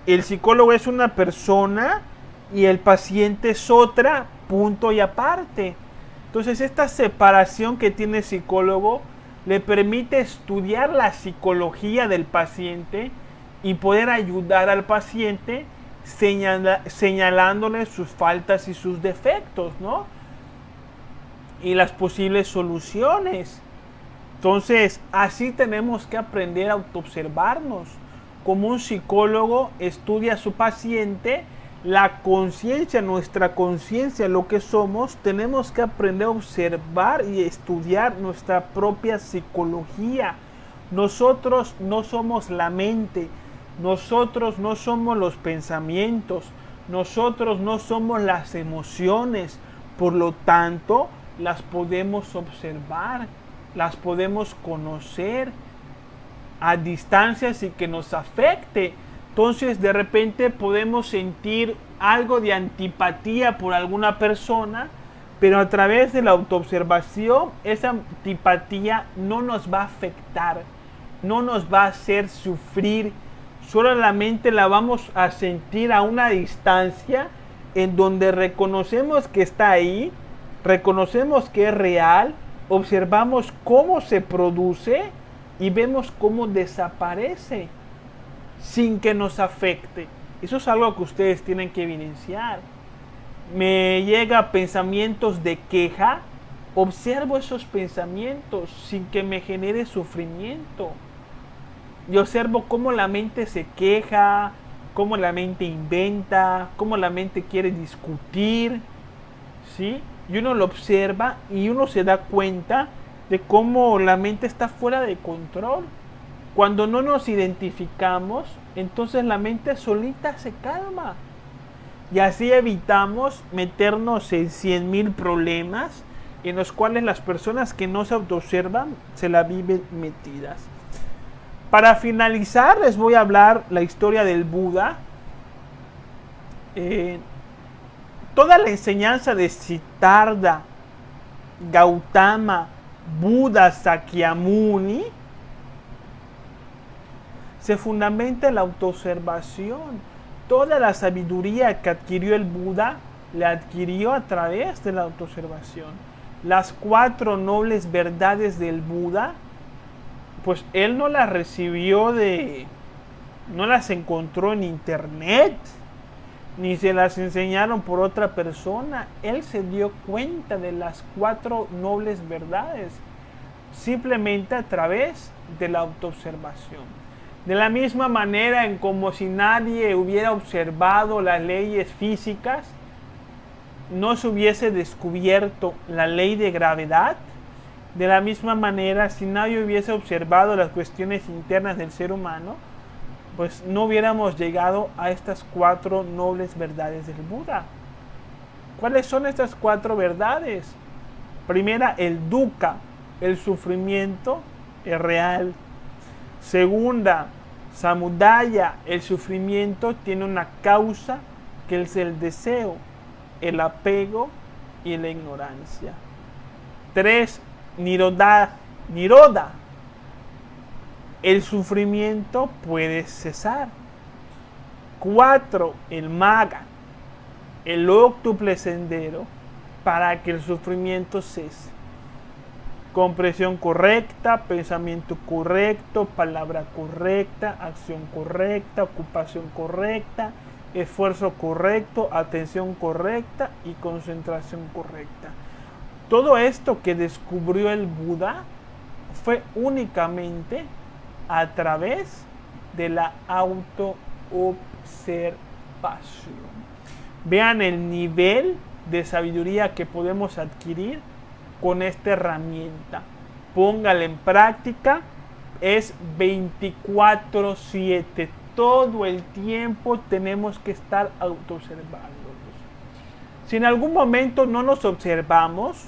el psicólogo es una persona y el paciente es otra, punto y aparte. Entonces esta separación que tiene el psicólogo le permite estudiar la psicología del paciente y poder ayudar al paciente señalándole sus faltas y sus defectos, ¿no? Y las posibles soluciones. Entonces, así tenemos que aprender a autoobservarnos. Como un psicólogo estudia a su paciente, la conciencia, nuestra conciencia, lo que somos, tenemos que aprender a observar y estudiar nuestra propia psicología. Nosotros no somos la mente, nosotros no somos los pensamientos, nosotros no somos las emociones. Por lo tanto, las podemos observar, las podemos conocer a distancia sin que nos afecte. Entonces de repente podemos sentir algo de antipatía por alguna persona, pero a través de la autoobservación esa antipatía no nos va a afectar, no nos va a hacer sufrir, solamente la vamos a sentir a una distancia en donde reconocemos que está ahí, reconocemos que es real, observamos cómo se produce y vemos cómo desaparece sin que nos afecte. Eso es algo que ustedes tienen que evidenciar. Me llega pensamientos de queja, observo esos pensamientos sin que me genere sufrimiento. Y observo cómo la mente se queja, cómo la mente inventa, cómo la mente quiere discutir, ¿sí? Y uno lo observa y uno se da cuenta de cómo la mente está fuera de control. Cuando no nos identificamos, entonces la mente solita se calma. Y así evitamos meternos en 100,000 problemas en los cuales las personas que no se autoobservan se la viven metidas. Para finalizar, les voy a hablar la historia del Buda. Toda la enseñanza de Siddhartha, Gautama, Buda, Sakyamuni se fundamenta en la autoobservación. Toda la sabiduría que adquirió el Buda la adquirió a través de la autoobservación. Las 4 nobles verdades del Buda, pues él no las recibió no las encontró en internet, ni se las enseñaron por otra persona. Él se dio cuenta de las 4 nobles verdades simplemente a través de la autoobservación. De la misma manera en como si nadie hubiera observado las leyes físicas, no se hubiese descubierto la ley de gravedad. De la misma manera, si nadie hubiese observado las cuestiones internas del ser humano, pues no hubiéramos llegado a estas 4 nobles verdades del Buda. ¿Cuáles son estas 4 verdades? Primera, el dukkha, el sufrimiento es real. Segunda, samudaya, el sufrimiento tiene una causa que es el deseo, el apego y la ignorancia. 3, nirodha, el sufrimiento puede cesar. 4, el magga, el óctuple sendero para que el sufrimiento cese. Comprensión correcta, pensamiento correcto, palabra correcta, acción correcta, ocupación correcta, esfuerzo correcto, atención correcta y concentración correcta. Todo esto que descubrió el Buda fue únicamente a través de la autoobservación. Vean el nivel de sabiduría que podemos adquirir con esta herramienta. Póngala en práctica. Es 24/7. Todo el tiempo tenemos que estar autoobservándonos. Si en algún momento no nos observamos,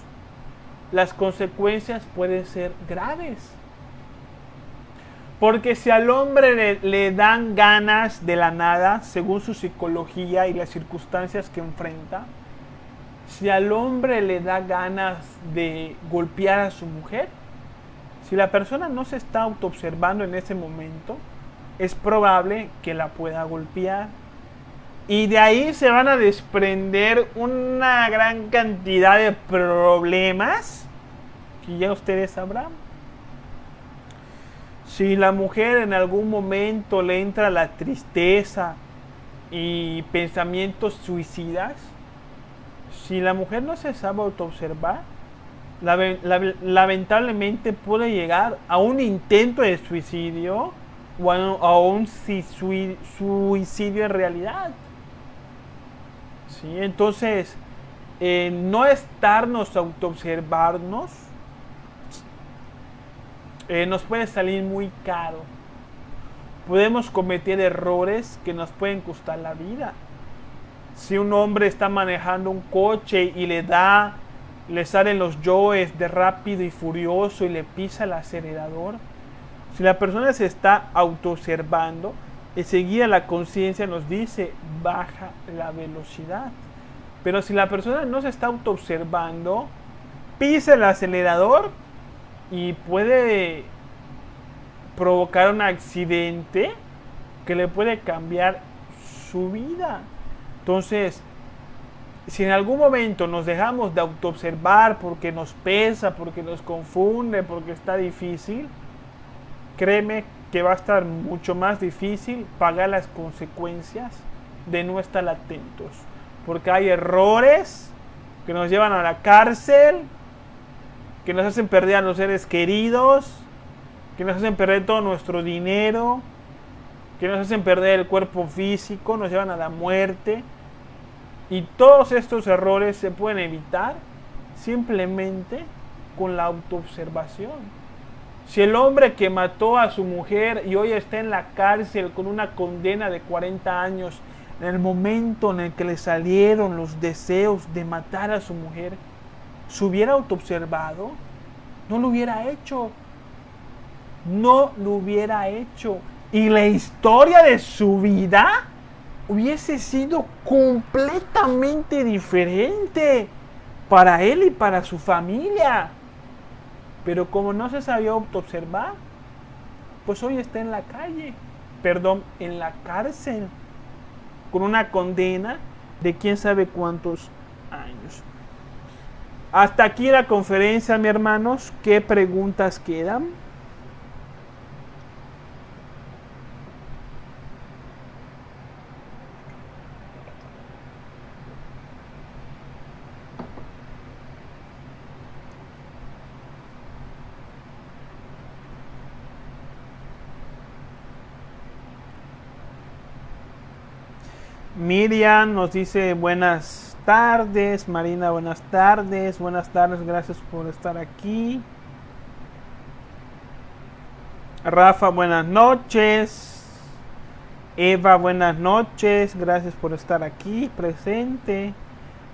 las consecuencias pueden ser graves. Porque si al hombre le dan ganas de la nada, según su psicología y las circunstancias que enfrenta, si al hombre le da ganas de golpear a su mujer, si la persona no se está autoobservando en ese momento, es probable que la pueda golpear. Y de ahí se van a desprender una gran cantidad de problemas que ya ustedes sabrán. Si la mujer en algún momento le entra la tristeza y pensamientos suicidas, si la mujer no se sabe autoobservar, lamentablemente puede llegar a un intento de suicidio o a un suicidio en realidad. ¿Sí? Entonces, no estarnos autoobservarnos nos puede salir muy caro. Podemos cometer errores que nos pueden costar la vida. Si un hombre está manejando un coche y le salen los yoes de rápido y furioso y le pisa el acelerador, si la persona se está autoobservando, enseguida la conciencia nos dice baja la velocidad. Pero si la persona no se está autoobservando, pisa el acelerador y puede provocar un accidente que le puede cambiar su vida. Entonces, si en algún momento nos dejamos de autoobservar porque nos pesa, porque nos confunde, porque está difícil, créeme que va a estar mucho más difícil pagar las consecuencias de no estar atentos. Porque hay errores que nos llevan a la cárcel, que nos hacen perder a los seres queridos, que nos hacen perder todo nuestro dinero, que nos hacen perder el cuerpo físico, nos llevan a la muerte. Y todos estos errores se pueden evitar simplemente con la autoobservación. Si el hombre que mató a su mujer y hoy está en la cárcel con una condena de 40 años, en el momento en el que le salieron los deseos de matar a su mujer, se hubiera autoobservado, no lo hubiera hecho. no lo hubiera hecho. Y la historia de su vida hubiese sido completamente diferente para él y para su familia. Pero como no se sabía observar, pues hoy está en la calle, en la cárcel, con una condena de quién sabe cuántos años. Hasta aquí la conferencia, mis hermanos. ¿Qué preguntas quedan? Miriam nos dice buenas tardes. Marina, buenas tardes. Buenas tardes, gracias por estar aquí. Rafa, buenas noches. Eva, buenas noches. Gracias por estar aquí presente.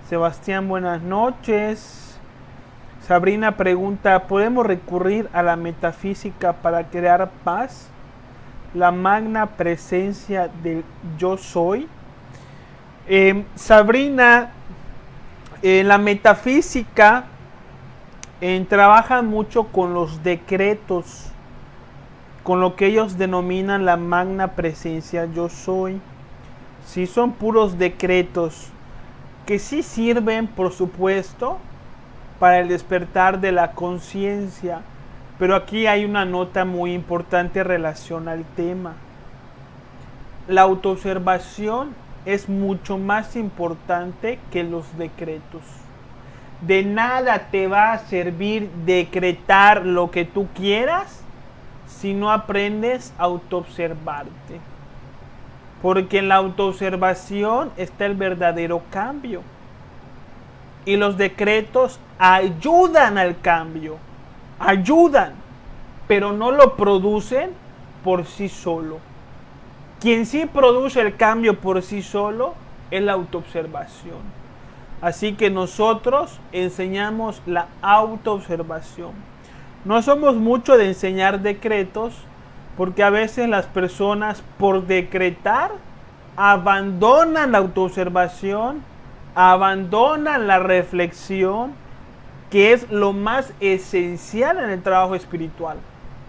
Sebastián, buenas noches. Sabrina pregunta, ¿podemos recurrir a la metafísica para crear paz? La magna presencia del yo soy. Sabrina, la metafísica trabaja mucho con los decretos, con lo que ellos denominan la magna presencia yo soy. Sí, son puros decretos que sí sirven, por supuesto, para el despertar de la conciencia, pero aquí hay una nota muy importante en relación al tema. La autoobservación es mucho más importante que los decretos. De nada te va a servir decretar lo que tú quieras si no aprendes a autoobservarte. Porque en la autoobservación está el verdadero cambio. Y los decretos ayudan al cambio. Ayudan, pero no lo producen por sí solo. Quien sí produce el cambio por sí solo es la autoobservación. Así que nosotros enseñamos la autoobservación. No somos mucho de enseñar decretos porque a veces las personas por decretar abandonan la autoobservación, abandonan la reflexión, que es lo más esencial en el trabajo espiritual.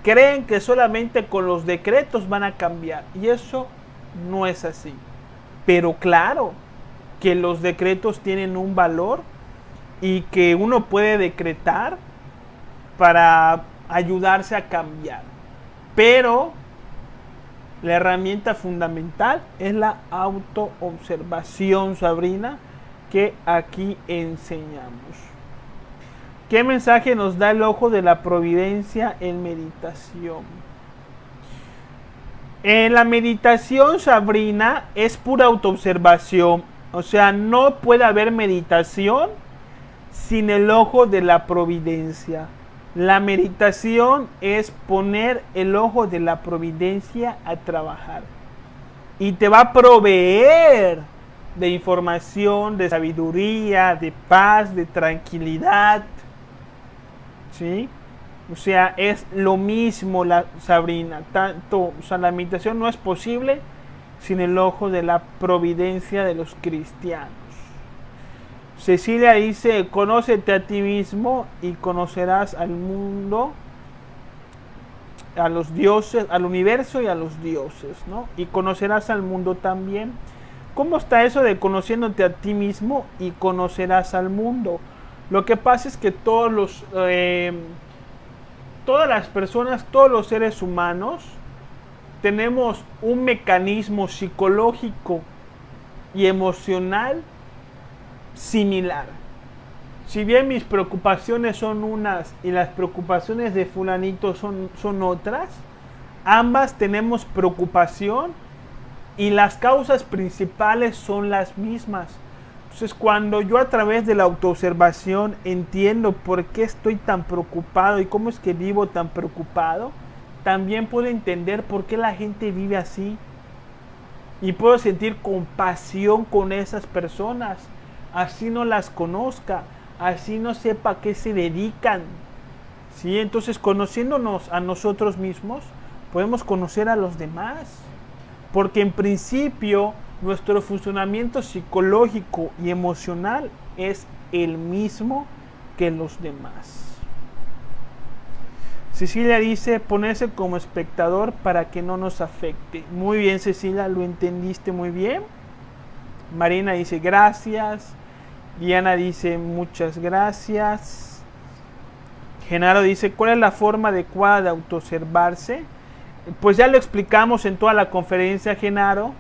Creen que solamente con los decretos van a cambiar y eso no es así. Pero claro que los decretos tienen un valor y que uno puede decretar para ayudarse a cambiar. Pero la herramienta fundamental es la autoobservación, Sabrina, que aquí enseñamos. ¿Qué mensaje nos da el ojo de la providencia en meditación? En la meditación, Sabrina, es pura autoobservación. O sea, no puede haber meditación sin el ojo de la providencia. La meditación es poner el ojo de la providencia a trabajar. Y te va a proveer de información, de sabiduría, de paz, de tranquilidad. ¿Sí? O sea, es lo mismo, Sabrina. La meditación no es posible sin el ojo de la providencia de los cristianos. Cecilia dice, conócete a ti mismo y conocerás al mundo, a los dioses, al universo y a los dioses, ¿no? Y conocerás al mundo también. ¿Cómo está eso de conociéndote a ti mismo y conocerás al mundo? Lo que pasa es que todas las personas, todos los seres humanos, tenemos un mecanismo psicológico y emocional similar. Si bien mis preocupaciones son unas y las preocupaciones de fulanito son otras, ambas tenemos preocupación y las causas principales son las mismas. Entonces, cuando yo a través de la autoobservación entiendo por qué estoy tan preocupado y cómo es que vivo tan preocupado, también puedo entender por qué la gente vive así. Y puedo sentir compasión con esas personas, así no las conozca, así no sepa a qué se dedican. ¿sí? Entonces, conociéndonos a nosotros mismos, podemos conocer a los demás. Porque en principio, nuestro funcionamiento psicológico y emocional es el mismo que los demás. Cecilia dice, ponerse como espectador para que no nos afecte. Muy bien, Cecilia, lo entendiste muy bien. Marina dice, gracias. Diana dice, muchas gracias. Genaro dice, ¿cuál es la forma adecuada de autoobservarse? Pues ya lo explicamos en toda la conferencia, Genaro.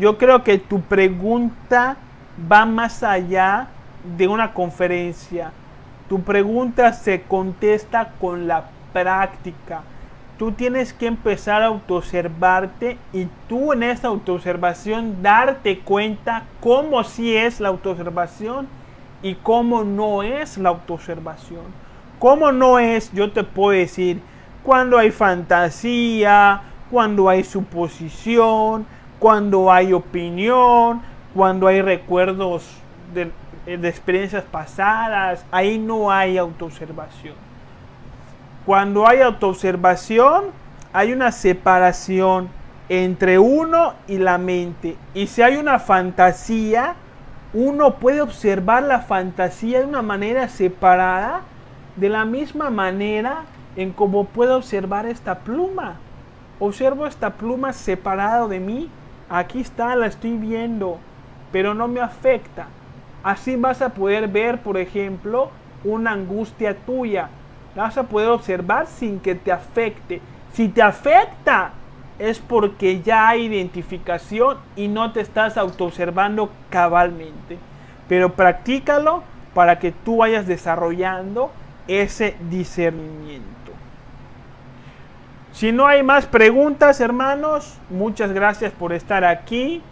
Yo creo que tu pregunta va más allá de una conferencia. Tu pregunta se contesta con la práctica. Tú tienes que empezar a autoobservarte y tú en esta autoobservación darte cuenta cómo sí es la autoobservación y cómo no es la autoobservación. Cómo no es, yo te puedo decir, cuando hay fantasía, cuando hay suposición, cuando hay opinión, cuando hay recuerdos de experiencias pasadas, ahí no hay autoobservación. Cuando hay autoobservación, hay una separación entre uno y la mente. Y si hay una fantasía, uno puede observar la fantasía de una manera separada, de la misma manera en como puedo observar esta pluma. Observo esta pluma separada de mí. Aquí está, la estoy viendo, pero no me afecta. Así vas a poder ver, por ejemplo, una angustia tuya. La vas a poder observar sin que te afecte. Si te afecta, es porque ya hay identificación y no te estás autoobservando cabalmente. Pero practícalo para que tú vayas desarrollando ese discernimiento. Si no hay más preguntas, hermanos, muchas gracias por estar aquí.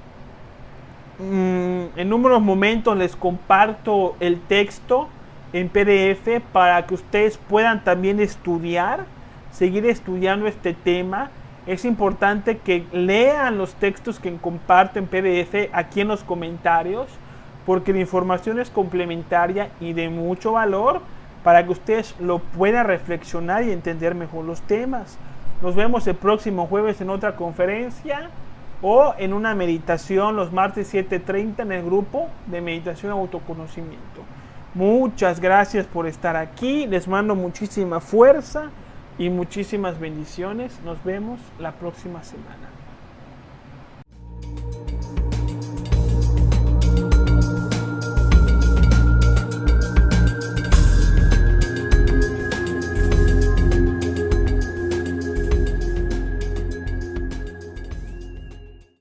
En unos momentos les comparto el texto en PDF para que ustedes puedan también estudiar, seguir estudiando este tema. Es importante que lean los textos que comparto en PDF aquí en los comentarios, porque la información es complementaria y de mucho valor para que ustedes lo puedan reflexionar y entender mejor los temas. Nos vemos el próximo jueves en otra conferencia o en una meditación los martes 7:30 en el grupo de meditación autoconocimiento. Muchas gracias por estar aquí. Les mando muchísima fuerza y muchísimas bendiciones. Nos vemos la próxima semana.